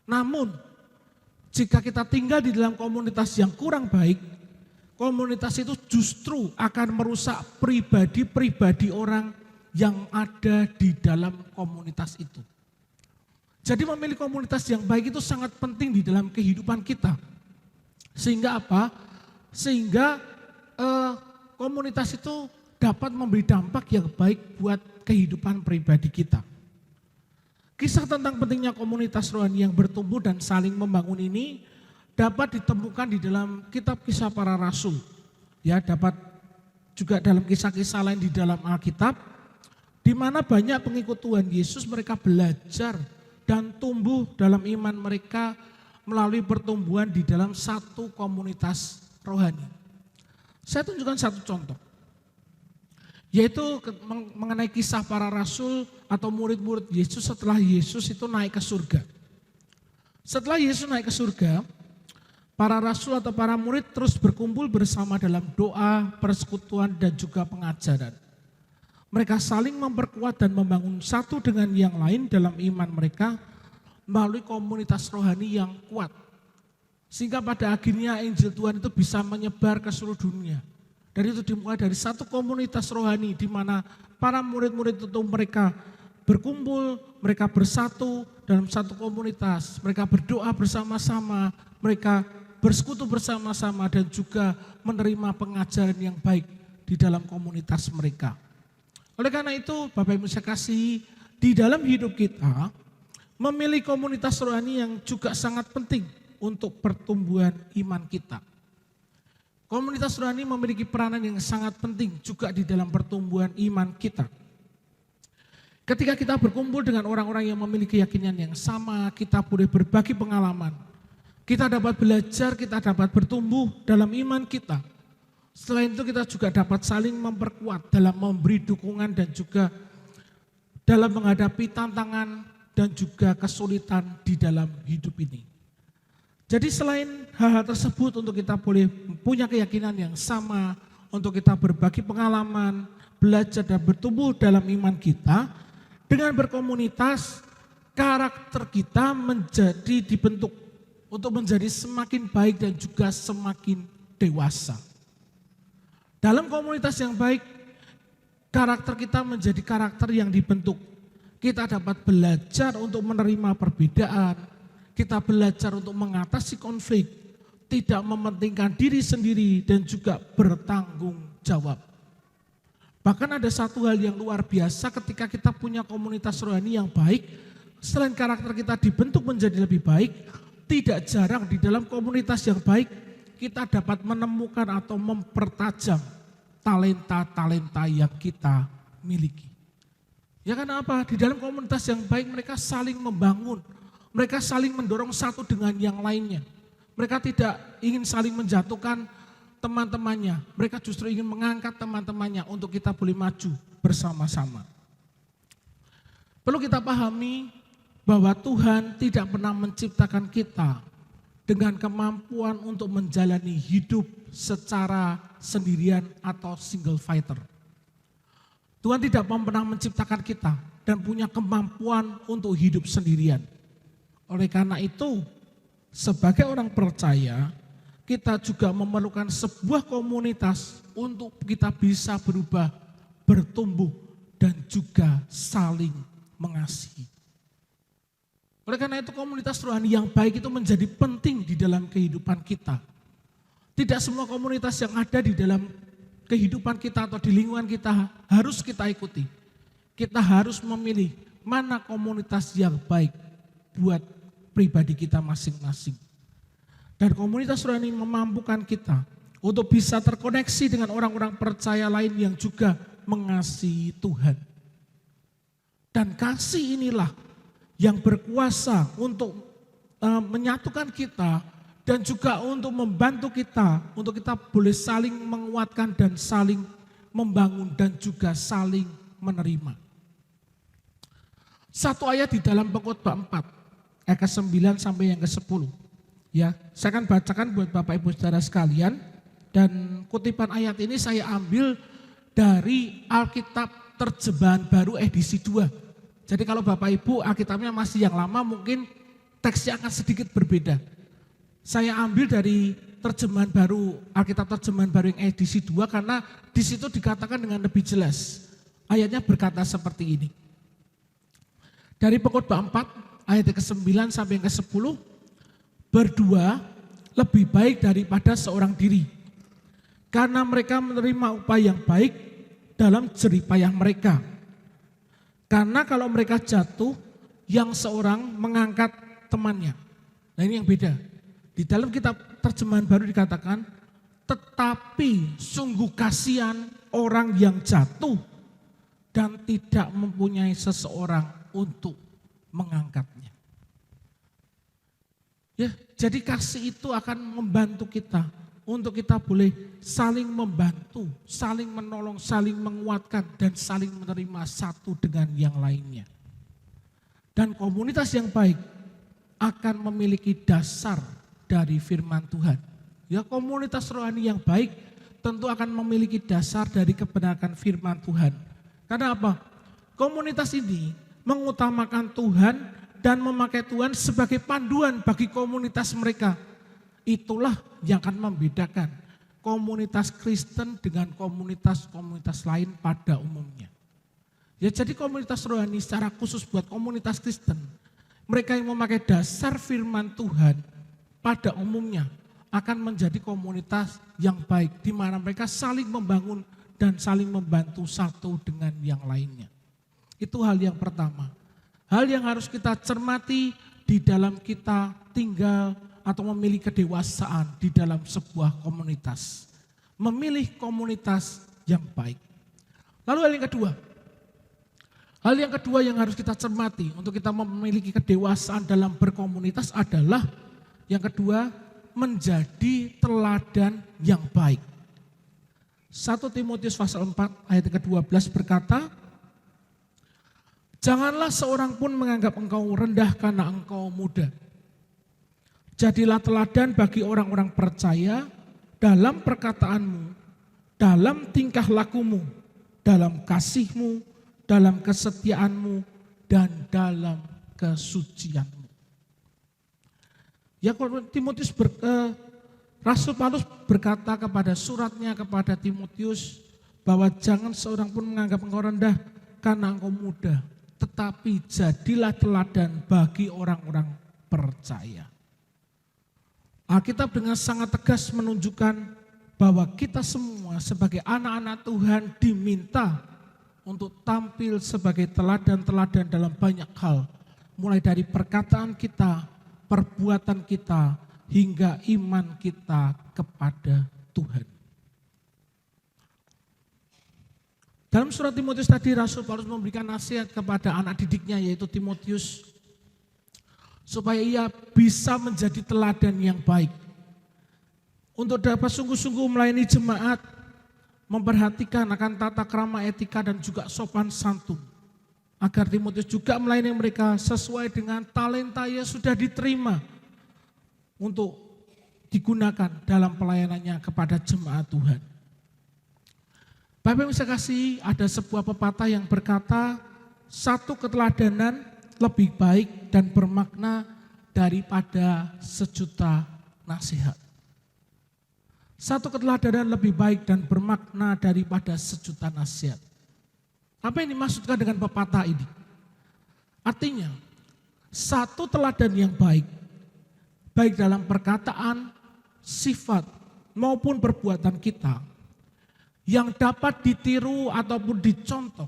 Namun, jika kita tinggal di dalam komunitas yang kurang baik, komunitas itu justru akan merusak pribadi-pribadi orang yang ada di dalam komunitas itu. Jadi memilih komunitas yang baik itu sangat penting di dalam kehidupan kita. Sehingga apa? Sehingga komunitas itu dapat memberi dampak yang baik buat kehidupan pribadi kita. Kisah tentang pentingnya komunitas rohani yang bertumbuh dan saling membangun ini dapat ditemukan di dalam kitab Kisah Para Rasul. Ya, dapat juga dalam kisah-kisah lain di dalam Alkitab, di mana banyak pengikut Tuhan Yesus mereka belajar dan tumbuh dalam iman mereka melalui pertumbuhan di dalam satu komunitas rohani. Saya tunjukkan satu contoh, yaitu mengenai kisah para rasul atau murid-murid Yesus setelah Yesus itu naik ke surga. Setelah Yesus naik ke surga, para rasul atau para murid terus berkumpul bersama dalam doa, persekutuan dan juga pengajaran. Mereka saling memperkuat dan membangun satu dengan yang lain dalam iman mereka melalui komunitas rohani yang kuat. Sehingga pada akhirnya Injil Tuhan itu bisa menyebar ke seluruh dunia. Dan itu dimulai dari satu komunitas rohani di mana para murid-murid itu mereka berkumpul, mereka bersatu dalam satu komunitas, mereka berdoa bersama-sama, mereka bersekutu bersama-sama dan juga menerima pengajaran yang baik di dalam komunitas mereka. Oleh karena itu, Bapak Ibu saya kasih, di dalam hidup kita memilih komunitas rohani yang juga sangat penting untuk pertumbuhan iman kita. Komunitas rohani memiliki peranan yang sangat penting juga di dalam pertumbuhan iman kita. Ketika kita berkumpul dengan orang-orang yang memiliki keyakinan yang sama, kita boleh berbagi pengalaman. Kita dapat belajar, kita dapat bertumbuh dalam iman kita. Selain itu kita juga dapat saling memperkuat dalam memberi dukungan dan juga dalam menghadapi tantangan dan juga kesulitan di dalam hidup ini. Jadi selain hal-hal tersebut untuk kita boleh punya keyakinan yang sama, untuk kita berbagi pengalaman, belajar dan bertumbuh dalam iman kita, dengan berkomunitas karakter kita menjadi dibentuk untuk menjadi semakin baik dan juga semakin dewasa. Dalam komunitas yang baik, karakter kita menjadi karakter yang dibentuk. Kita dapat belajar untuk menerima perbedaan, kita belajar untuk mengatasi konflik, tidak mementingkan diri sendiri dan juga bertanggung jawab. Bahkan ada satu hal yang luar biasa ketika kita punya komunitas rohani yang baik, selain karakter kita dibentuk menjadi lebih baik, tidak jarang di dalam komunitas yang baik kita dapat menemukan atau mempertajam talenta-talenta yang kita miliki. Ya karena apa? Di dalam komunitas yang baik mereka saling membangun, mereka saling mendorong satu dengan yang lainnya. Mereka tidak ingin saling menjatuhkan teman-temannya, mereka justru ingin mengangkat teman-temannya untuk kita boleh maju bersama-sama. Perlu kita pahami bahwa Tuhan tidak pernah menciptakan kita dengan kemampuan untuk menjalani hidup secara sendirian atau single fighter. Tuhan tidak pernah menciptakan kita dan punya kemampuan untuk hidup sendirian. Oleh karena itu, sebagai orang percaya, kita juga memerlukan sebuah komunitas untuk kita bisa berubah, bertumbuh, dan juga saling mengasihi. Oleh karena itu komunitas rohani yang baik itu menjadi penting di dalam kehidupan kita. Tidak semua komunitas yang ada di dalam kehidupan kita atau di lingkungan kita harus kita ikuti. Kita harus memilih mana komunitas yang baik buat pribadi kita masing-masing. Dan komunitas rohani memampukan kita untuk bisa terkoneksi dengan orang-orang percaya lain yang juga mengasihi Tuhan. Dan kasih inilah yang berkuasa untuk menyatukan kita dan juga untuk membantu kita, untuk kita boleh saling menguatkan dan saling membangun dan juga saling menerima. Satu ayat di dalam Pengkhotbah 4, ayat ke-9 sampai yang ke-10. Ya, saya akan bacakan buat Bapak Ibu Saudara sekalian, dan kutipan ayat ini saya ambil dari Alkitab Terjemahan Baru edisi 2. Jadi kalau Bapak Ibu Alkitabnya masih yang lama mungkin teksnya akan sedikit berbeda. Saya ambil dari Terjemahan Baru, Alkitab Terjemahan Baru yang edisi 2 karena di situ dikatakan dengan lebih jelas. Ayatnya berkata seperti ini. Dari Pengkhotbah 4 ayat ke-9 sampai yang ke-10. Berdua lebih baik daripada seorang diri, karena mereka menerima upah yang baik dalam jerih payah mereka. Karena kalau mereka jatuh, yang seorang mengangkat temannya. Nah ini yang beda. Di dalam kitab terjemahan baru dikatakan, tetapi sungguh kasihan orang yang jatuh dan tidak mempunyai seseorang untuk mengangkatnya. Ya, jadi kasih itu akan membantu kita untuk kita boleh saling membantu, saling menolong, saling menguatkan, dan saling menerima satu dengan yang lainnya. Dan komunitas yang baik akan memiliki dasar dari firman Tuhan. Ya, komunitas rohani yang baik tentu akan memiliki dasar dari kebenaran firman Tuhan. Karena apa? Komunitas ini mengutamakan Tuhan dan memakai Tuhan sebagai panduan bagi komunitas mereka. Itulah yang akan membedakan komunitas Kristen dengan komunitas-komunitas lain pada umumnya. Ya, jadi komunitas rohani secara khusus buat komunitas Kristen, mereka yang memakai dasar firman Tuhan pada umumnya akan menjadi komunitas yang baik, di mana mereka saling membangun dan saling membantu satu dengan yang lainnya. Itu hal yang pertama. Hal yang harus kita cermati di dalam kita tinggal atau memilih kedewasaan di dalam sebuah komunitas. Memilih komunitas yang baik. Lalu hal yang kedua yang harus kita cermati untuk kita memiliki kedewasaan dalam berkomunitas adalah yang kedua, menjadi teladan yang baik. 1 Timotius pasal 4 ayat ke-12 berkata, janganlah seorang pun menganggap engkau rendah karena engkau muda. Jadilah teladan bagi orang-orang percaya dalam perkataanmu, dalam tingkah lakumu, dalam kasihmu, dalam kesetiaanmu, dan dalam kesucianmu. Ya, Timotius Rasul Paulus berkata kepada suratnya kepada Timotius bahwa jangan seorang pun menganggap engkau rendah karena engkau muda, tetapi jadilah teladan bagi orang-orang percaya. Alkitab dengan sangat tegas menunjukkan bahwa kita semua sebagai anak-anak Tuhan diminta untuk tampil sebagai teladan-teladan dalam banyak hal. Mulai dari perkataan kita, perbuatan kita, hingga iman kita kepada Tuhan. Dalam surat Timotius tadi Rasul Paulus memberikan nasihat kepada anak didiknya yaitu Timotius supaya ia bisa menjadi teladan yang baik. Untuk dapat sungguh-sungguh melayani jemaat, memperhatikan akan tata krama etika dan juga sopan santun. Agar Timotius juga melayani mereka sesuai dengan talenta yang sudah diterima untuk digunakan dalam pelayanannya kepada jemaat Tuhan. Bapak Ibu sekalian, ada sebuah pepatah yang berkata, satu keteladanan lebih baik dan bermakna daripada sejuta nasihat. Satu keteladanan lebih baik dan bermakna daripada sejuta nasihat. Apa yang dimaksudkan dengan pepatah ini? Artinya, satu teladan yang baik, baik dalam perkataan, sifat, maupun perbuatan kita, yang dapat ditiru ataupun dicontoh,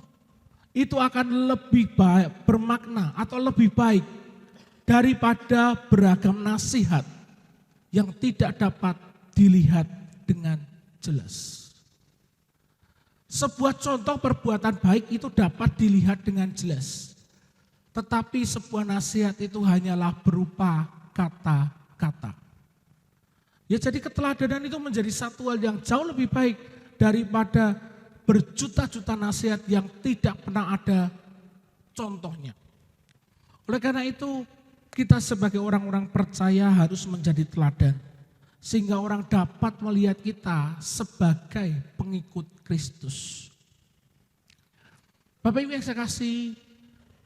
itu akan lebih baik, bermakna atau lebih baik daripada beragam nasihat yang tidak dapat dilihat dengan jelas. Sebuah contoh perbuatan baik itu dapat dilihat dengan jelas, tetapi sebuah nasihat itu hanyalah berupa kata-kata. Ya, jadi keteladanan itu menjadi satu hal yang jauh lebih baik daripada berjuta-juta nasihat yang tidak pernah ada contohnya. Oleh karena itu, kita sebagai orang-orang percaya harus menjadi teladan, sehingga orang dapat melihat kita sebagai pengikut Kristus. Bapak Ibu yang saya kasih,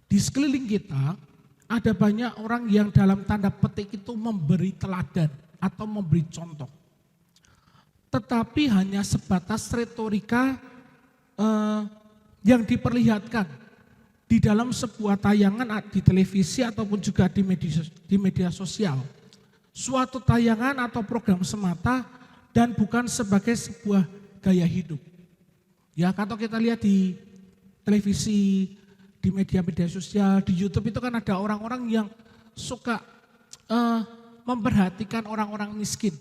di sekeliling kita ada banyak orang yang dalam tanda petik itu memberi teladan atau memberi contoh. Tetapi hanya sebatas retorika yang diperlihatkan di dalam sebuah tayangan di televisi ataupun juga di media sosial. Suatu tayangan atau program semata dan bukan sebagai sebuah gaya hidup. Ya, kalau kita lihat di televisi, di media-media sosial, di YouTube itu kan ada orang-orang yang suka memperhatikan orang-orang miskin.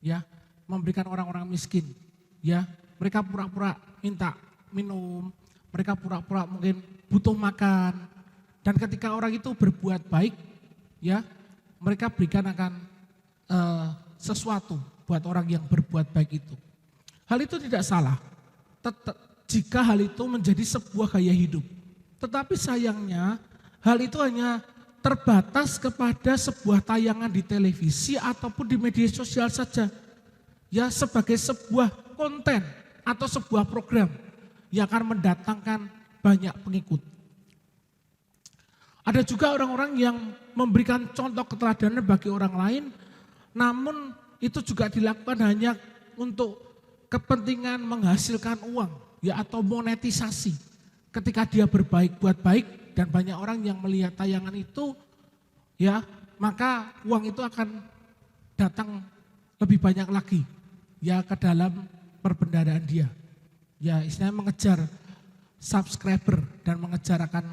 Ya, memberikan orang-orang miskin, ya, mereka pura-pura minta minum, mereka pura-pura mungkin butuh makan, dan ketika orang itu berbuat baik, ya, mereka berikan akan sesuatu buat orang yang berbuat baik itu. Hal itu tidak salah, jika hal itu menjadi sebuah gaya hidup. Tetapi sayangnya hal itu hanya terbatas kepada sebuah tayangan di televisi ataupun di media sosial saja. Ya, sebagai sebuah konten atau sebuah program yang akan mendatangkan banyak pengikut. Ada juga orang-orang yang memberikan contoh keteladanan bagi orang lain, namun itu juga dilakukan hanya untuk kepentingan menghasilkan uang, ya, atau monetisasi. Ketika dia berbaik buat baik dan banyak orang yang melihat tayangan itu, ya, maka uang itu akan datang lebih banyak lagi, ya, ke dalam perbendaharaan dia. Ya, istilahnya mengejar subscriber dan mengejar akan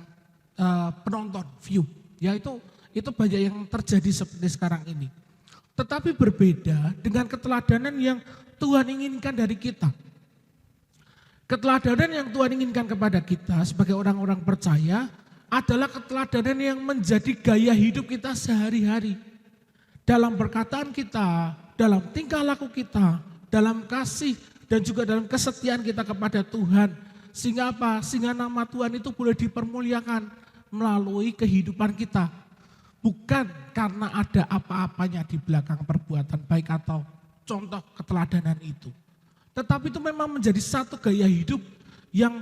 penonton, view. Ya, itu banyak yang terjadi seperti sekarang ini. Tetapi berbeda dengan keteladanan yang Tuhan inginkan dari kita. Keteladanan yang Tuhan inginkan kepada kita sebagai orang-orang percaya adalah keteladanan yang menjadi gaya hidup kita sehari-hari. Dalam perkataan kita, dalam tingkah laku kita, dalam kasih dan juga dalam kesetiaan kita kepada Tuhan. Sehingga apa? Sehingga nama Tuhan itu boleh dipermuliakan melalui kehidupan kita. Bukan karena ada apa-apanya di belakang perbuatan baik atau contoh keteladanan itu. Tetapi itu memang menjadi satu gaya hidup yang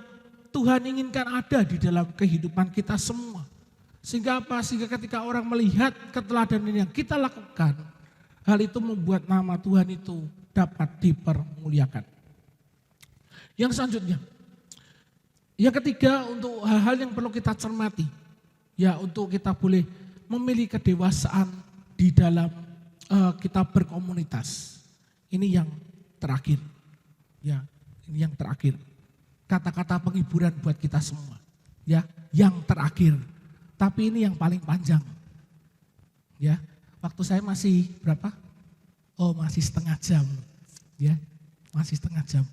Tuhan inginkan ada di dalam kehidupan kita semua. Sehingga apa? Sehingga ketika orang melihat keteladanan yang kita lakukan, hal itu membuat nama Tuhan itu dapat dipermuliakan. Yang selanjutnya, yang ketiga, untuk hal-hal yang perlu kita cermati, ya, untuk kita boleh memilih kedewasaan di dalam kita berkomunitas. Ini yang terakhir. Ya, ini yang terakhir. Kata-kata penghiburan buat kita semua. Ya, yang terakhir. Tapi ini yang paling panjang. Ya, waktu saya masih berapa? Oh, masih setengah jam. Ya, masih setengah jam.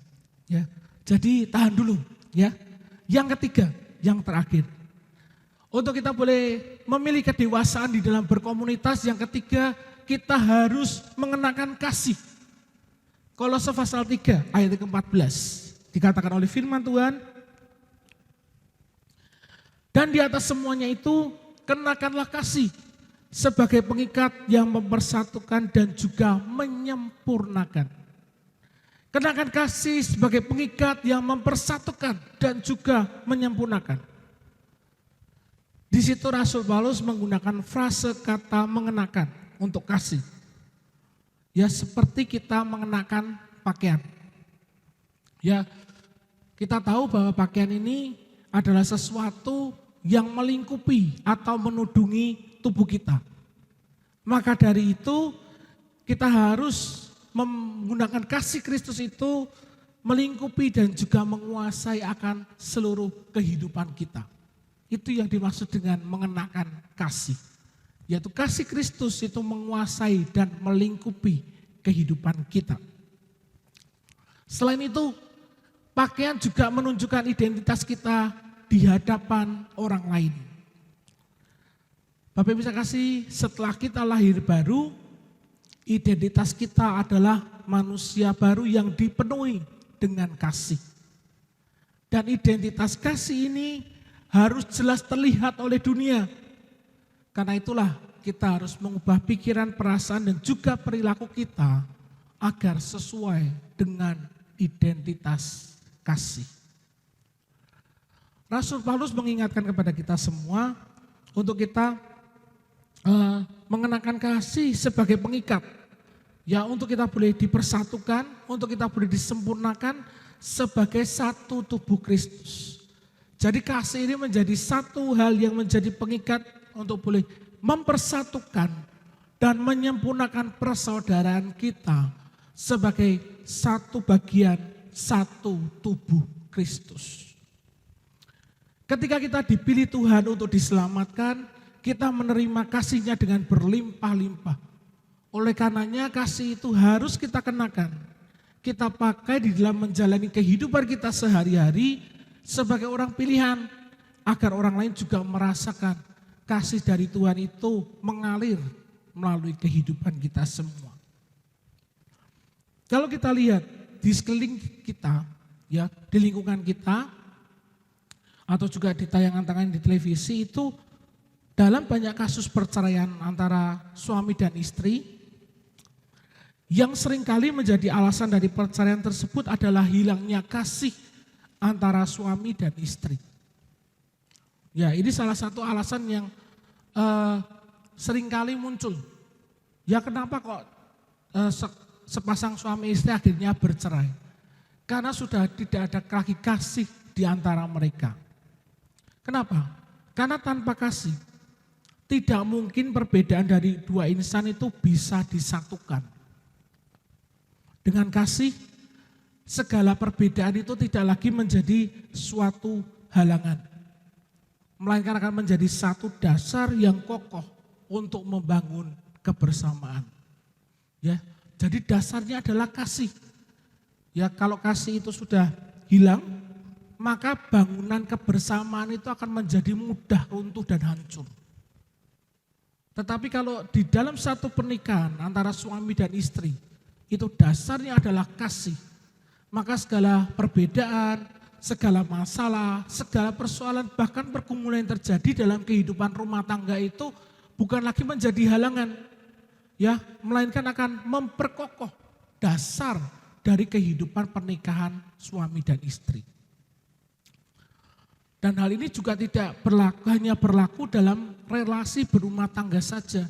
Ya, jadi tahan dulu. Ya, yang ketiga, yang terakhir. Untuk kita boleh memilih kedewasaan di dalam berkomunitas, yang ketiga kita harus mengenakan kasih. Kolose pasal 3 ayat ke-14 dikatakan oleh firman Tuhan, dan di atas semuanya itu kenakanlah kasih sebagai pengikat yang mempersatukan dan juga menyempurnakan. Kenakan kasih sebagai pengikat yang mempersatukan dan juga menyempurnakan. Di situ Rasul Paulus menggunakan frase kata mengenakan untuk kasih. Ya, seperti kita mengenakan pakaian. Ya, kita tahu bahwa pakaian ini adalah sesuatu yang melingkupi atau menudungi tubuh kita. Maka dari itu kita harus menggunakan kasih Kristus itu melingkupi dan juga menguasai akan seluruh kehidupan kita. Itu yang dimaksud dengan mengenakan kasih. Yaitu kasih Kristus itu menguasai dan melingkupi kehidupan kita. Selain itu, pakaian juga menunjukkan identitas kita di hadapan orang lain. Bapak bisa kasih, setelah kita lahir baru, identitas kita adalah manusia baru yang dipenuhi dengan kasih. Dan identitas kasih ini harus jelas terlihat oleh dunia. Karena itulah kita harus mengubah pikiran, perasaan dan juga perilaku kita agar sesuai dengan identitas kasih. Rasul Paulus mengingatkan kepada kita semua untuk kita mengenakan kasih sebagai pengikat. Ya, untuk kita boleh dipersatukan, untuk kita boleh disempurnakan sebagai satu tubuh Kristus. Jadi kasih ini menjadi satu hal yang menjadi pengikat untuk boleh mempersatukan dan menyempurnakan persaudaraan kita sebagai satu bagian, satu tubuh Kristus. Ketika kita dipilih Tuhan untuk diselamatkan, kita menerima kasih-Nya dengan berlimpah-limpah. Oleh karenanya kasih itu harus kita kenakan. Kita pakai di dalam menjalani kehidupan kita sehari-hari sebagai orang pilihan, agar orang lain juga merasakan kasih dari Tuhan itu mengalir melalui kehidupan kita semua. Kalau kita lihat di sekeliling kita, ya di lingkungan kita, atau juga di tayangan-tayangan di televisi itu, dalam banyak kasus perceraian antara suami dan istri, yang seringkali menjadi alasan dari perceraian tersebut adalah hilangnya kasih antara suami dan istri. Ya, ini salah satu alasan yang seringkali muncul. Ya, kenapa kok sepasang suami istri akhirnya bercerai? Karena sudah tidak ada lagi kasih di antara mereka. Kenapa? Karena tanpa kasih tidak mungkin perbedaan dari dua insan itu bisa disatukan. Dengan kasih, segala perbedaan itu tidak lagi menjadi suatu halangan, melainkan akan menjadi satu dasar yang kokoh untuk membangun kebersamaan. Ya, jadi dasarnya adalah kasih. Ya, kalau kasih itu sudah hilang, maka bangunan kebersamaan itu akan menjadi mudah runtuh dan hancur. Tetapi kalau di dalam satu pernikahan antara suami dan istri, itu dasarnya adalah kasih. Maka segala perbedaan, segala masalah, segala persoalan, bahkan pergumulan yang terjadi dalam kehidupan rumah tangga itu bukan lagi menjadi halangan, ya, melainkan akan memperkokoh dasar dari kehidupan pernikahan suami dan istri. Dan hal ini juga tidak hanya berlaku dalam relasi berumah tangga saja.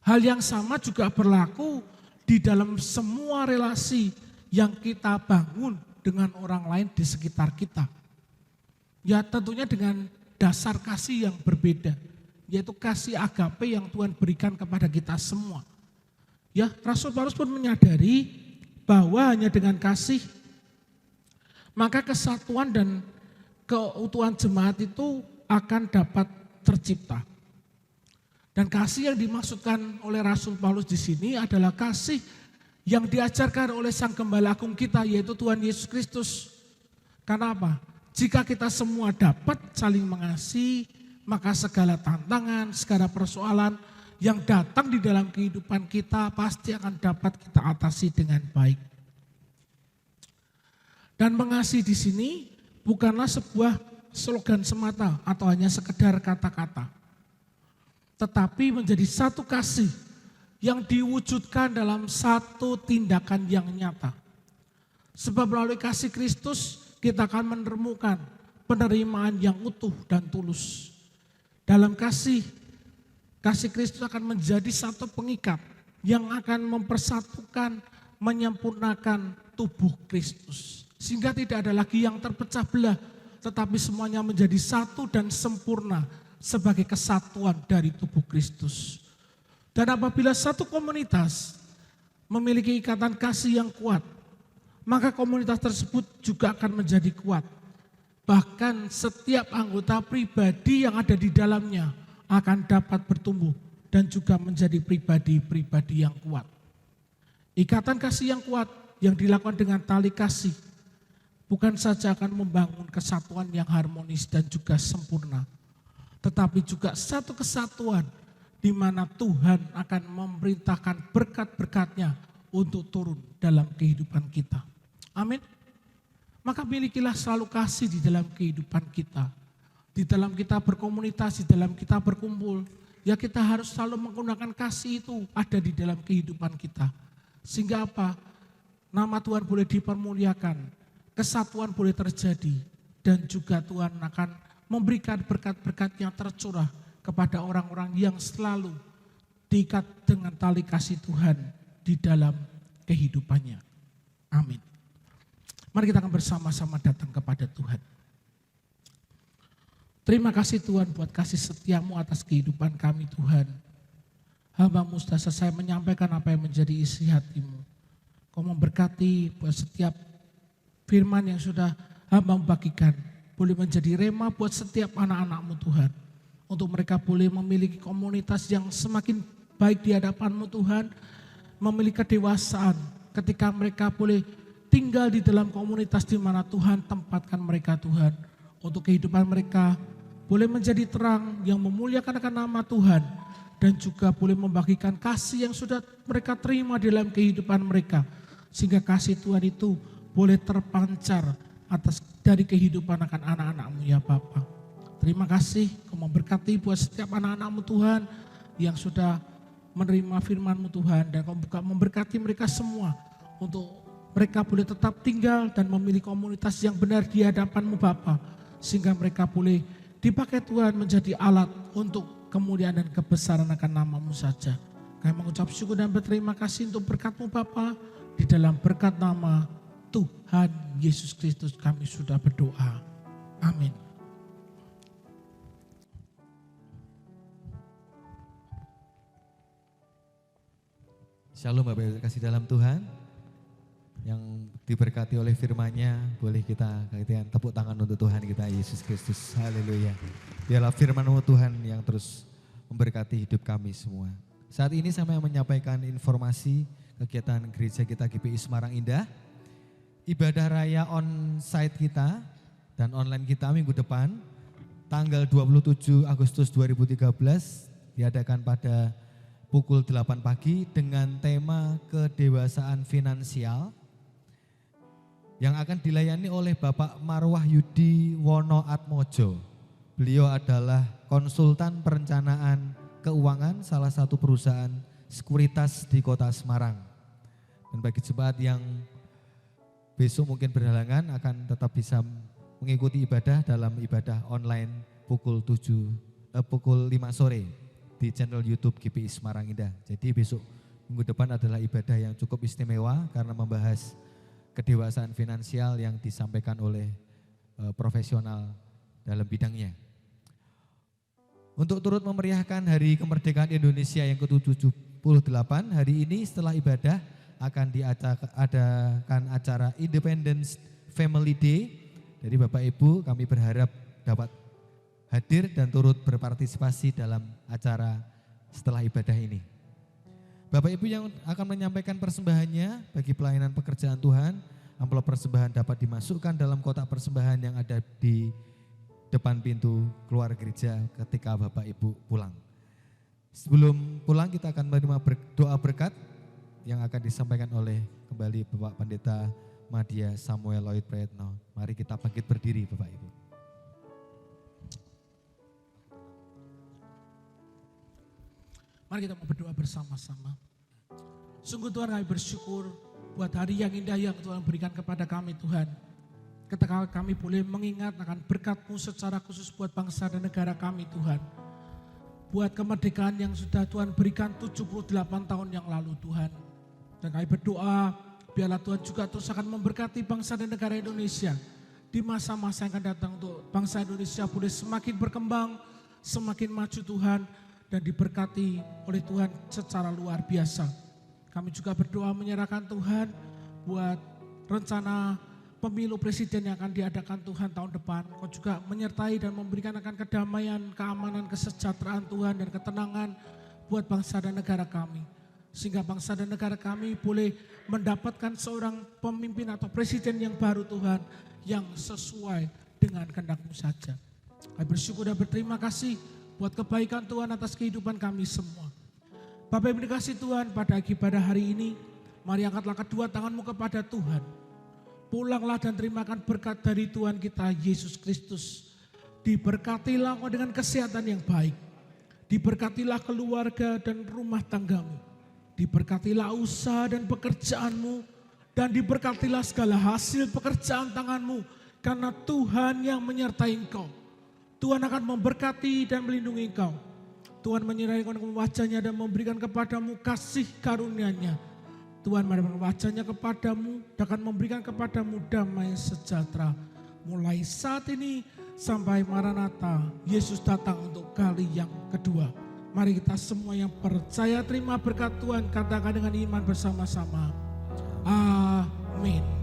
Hal yang sama juga berlaku di dalam semua relasi yang kita bangun dengan orang lain di sekitar kita. Ya, tentunya dengan dasar kasih yang berbeda, yaitu kasih agape yang Tuhan berikan kepada kita semua. Ya, Rasul Paulus pun menyadari bahwa hanya dengan kasih maka kesatuan dan keutuhan jemaat itu akan dapat tercipta. Dan kasih yang dimaksudkan oleh Rasul Paulus di sini adalah kasih yang diajarkan oleh Sang Gembala Agung kita, yaitu Tuhan Yesus Kristus. Karena apa? Jika kita semua dapat saling mengasihi, maka segala tantangan, segala persoalan yang datang di dalam kehidupan kita pasti akan dapat kita atasi dengan baik. Dan mengasihi di sini bukanlah sebuah slogan semata atau hanya sekedar kata-kata, tetapi menjadi satu kasih yang diwujudkan dalam satu tindakan yang nyata. Sebab melalui kasih Kristus kita akan menemukan penerimaan yang utuh dan tulus. Dalam kasih Kristus akan menjadi satu pengikat yang akan mempersatukan, menyempurnakan tubuh Kristus. Sehingga tidak ada lagi yang terpecah belah, tetapi semuanya menjadi satu dan sempurna sebagai kesatuan dari tubuh Kristus. Dan apabila satu komunitas memiliki ikatan kasih yang kuat, maka komunitas tersebut juga akan menjadi kuat. Bahkan setiap anggota pribadi yang ada di dalamnya akan dapat bertumbuh dan juga menjadi pribadi-pribadi yang kuat. Ikatan kasih yang kuat yang dilakukan dengan tali kasih bukan saja akan membangun kesatuan yang harmonis dan juga sempurna, tetapi juga satu kesatuan di mana Tuhan akan memerintahkan berkat-berkat-Nya untuk turun dalam kehidupan kita. Amin. Maka milikilah selalu kasih di dalam kehidupan kita. Di dalam kita berkomunitas, di dalam kita berkumpul, ya kita harus selalu menggunakan kasih itu ada di dalam kehidupan kita. Sehingga apa? Nama Tuhan boleh dipermuliakan, kesatuan boleh terjadi, dan juga Tuhan akan memberikan berkat-berkat yang tercurah kepada orang-orang yang selalu diikat dengan tali kasih Tuhan di dalam kehidupannya. Amin. Mari kita akan bersama-sama datang kepada Tuhan. Terima kasih Tuhan buat kasih setiamu atas kehidupan kami Tuhan. Hamba-Mu sudah selesai menyampaikan apa yang menjadi isi hati-Mu. Kau memberkati buat setiap firman yang sudah hamba bagikan. Boleh menjadi rema buat setiap anak-anak-Mu Tuhan. Untuk mereka boleh memiliki komunitas yang semakin baik di hadapan-Mu Tuhan. Memiliki kedewasaan ketika mereka boleh tinggal di dalam komunitas di mana Tuhan tempatkan mereka Tuhan. Untuk kehidupan mereka boleh menjadi terang yang memuliakan akan nama Tuhan. Dan juga boleh membagikan kasih yang sudah mereka terima dalam kehidupan mereka. Sehingga kasih Tuhan itu boleh terpancar atas dari kehidupan akan anak-anak-Mu ya Bapa. Terima kasih Kau memberkati buat setiap anak-anak-Mu Tuhan yang sudah menerima firman-Mu Tuhan. Dan Kau buka memberkati mereka semua untuk mereka boleh tetap tinggal dan memilih komunitas yang benar di hadapan-Mu Bapa. Sehingga mereka boleh dipakai Tuhan menjadi alat untuk kemuliaan dan kebesaran akan nama-Mu saja. Kami mengucap syukur dan berterima kasih untuk berkat-Mu Bapa. Di dalam berkat nama Tuhan Yesus Kristus kami sudah berdoa. Amin. Shalom Bapak Ibu kasih dalam Tuhan. Yang diberkati oleh firman-Nya, boleh kita katakan tepuk tangan untuk Tuhan kita Yesus Kristus. Haleluya. Biarlah firman-Mu Tuhan yang terus memberkati hidup kami semua. Saat ini saya mau menyampaikan informasi kegiatan gereja kita GPI Semarang Indah. Ibadah raya on-site kita dan online kita minggu depan tanggal 27 Agustus 2013 diadakan pada pukul 8 pagi dengan tema kedewasaan finansial yang akan dilayani oleh Bapak Marwah Yudi Wono Atmojo. Beliau adalah konsultan perencanaan keuangan salah satu perusahaan sekuritas di kota Semarang. Dan bagi jemaat yang besok mungkin berhalangan akan tetap bisa mengikuti ibadah dalam ibadah online pukul 5 sore di channel YouTube GPI Semarang Indah. Jadi besok minggu depan adalah ibadah yang cukup istimewa karena membahas kedewasaan finansial yang disampaikan oleh profesional dalam bidangnya. Untuk turut memeriahkan Hari Kemerdekaan Indonesia yang ke-78, hari ini setelah ibadah akan diadakan acara Independence Family Day. Jadi Bapak Ibu kami berharap dapat hadir dan turut berpartisipasi dalam acara setelah ibadah ini. Bapak Ibu yang akan menyampaikan persembahannya bagi pelayanan pekerjaan Tuhan, amplop persembahan dapat dimasukkan dalam kotak persembahan yang ada di depan pintu keluar gereja ketika Bapak Ibu pulang. Sebelum pulang kita akan menerima doa berkat yang akan disampaikan oleh kembali Bapak Pendeta Madya Samuel Lloyd Prayetno. Mari kita bangkit berdiri Bapak Ibu. Mari kita mau berdoa bersama-sama. Sungguh Tuhan kami bersyukur buat hari yang indah yang Tuhan berikan kepada kami Tuhan. Ketika kami boleh mengingat akan berkat-Mu secara khusus buat bangsa dan negara kami Tuhan. Buat kemerdekaan yang sudah Tuhan berikan 78 tahun yang lalu Tuhan. Dan kami berdoa biarlah Tuhan juga terus akan memberkati bangsa dan negara Indonesia. Di masa-masa yang akan datang untuk bangsa Indonesia boleh semakin berkembang, semakin maju Tuhan. Dan diberkati oleh Tuhan secara luar biasa. Kami juga berdoa menyerahkan Tuhan buat rencana pemilu presiden yang akan diadakan Tuhan tahun depan. Kau juga menyertai dan memberikan akan kedamaian, keamanan, kesejahteraan Tuhan dan ketenangan buat bangsa dan negara kami. Sehingga bangsa dan negara kami boleh mendapatkan seorang pemimpin atau presiden yang baru Tuhan yang sesuai dengan kehendak-Mu saja. Kami bersyukur dan berterima kasih buat kebaikan Tuhan atas kehidupan kami semua. Bapak yang dikasihi Tuhan pada ibadah hari ini, mari angkatlah kedua tanganmu kepada Tuhan. Pulanglah dan terimakan berkat dari Tuhan kita Yesus Kristus. Diberkatilah engkau dengan kesehatan yang baik. Diberkatilah keluarga dan rumah tanggamu. Diberkatilah usaha dan pekerjaanmu. Dan diberkatilah segala hasil pekerjaan tanganmu. Karena Tuhan yang menyertai engkau. Tuhan akan memberkati dan melindungi engkau. Tuhan menyerahkan wajahnya dan memberikan kepadamu kasih karunia-Nya. Tuhan menyerahkan wajahnya kepadamu dan akan memberikan kepadamu damai sejahtera. Mulai saat ini sampai Maranatha, Yesus datang untuk kali yang kedua. Mari kita semua yang percaya terima berkat Tuhan, katakan dengan iman bersama-sama. Amin.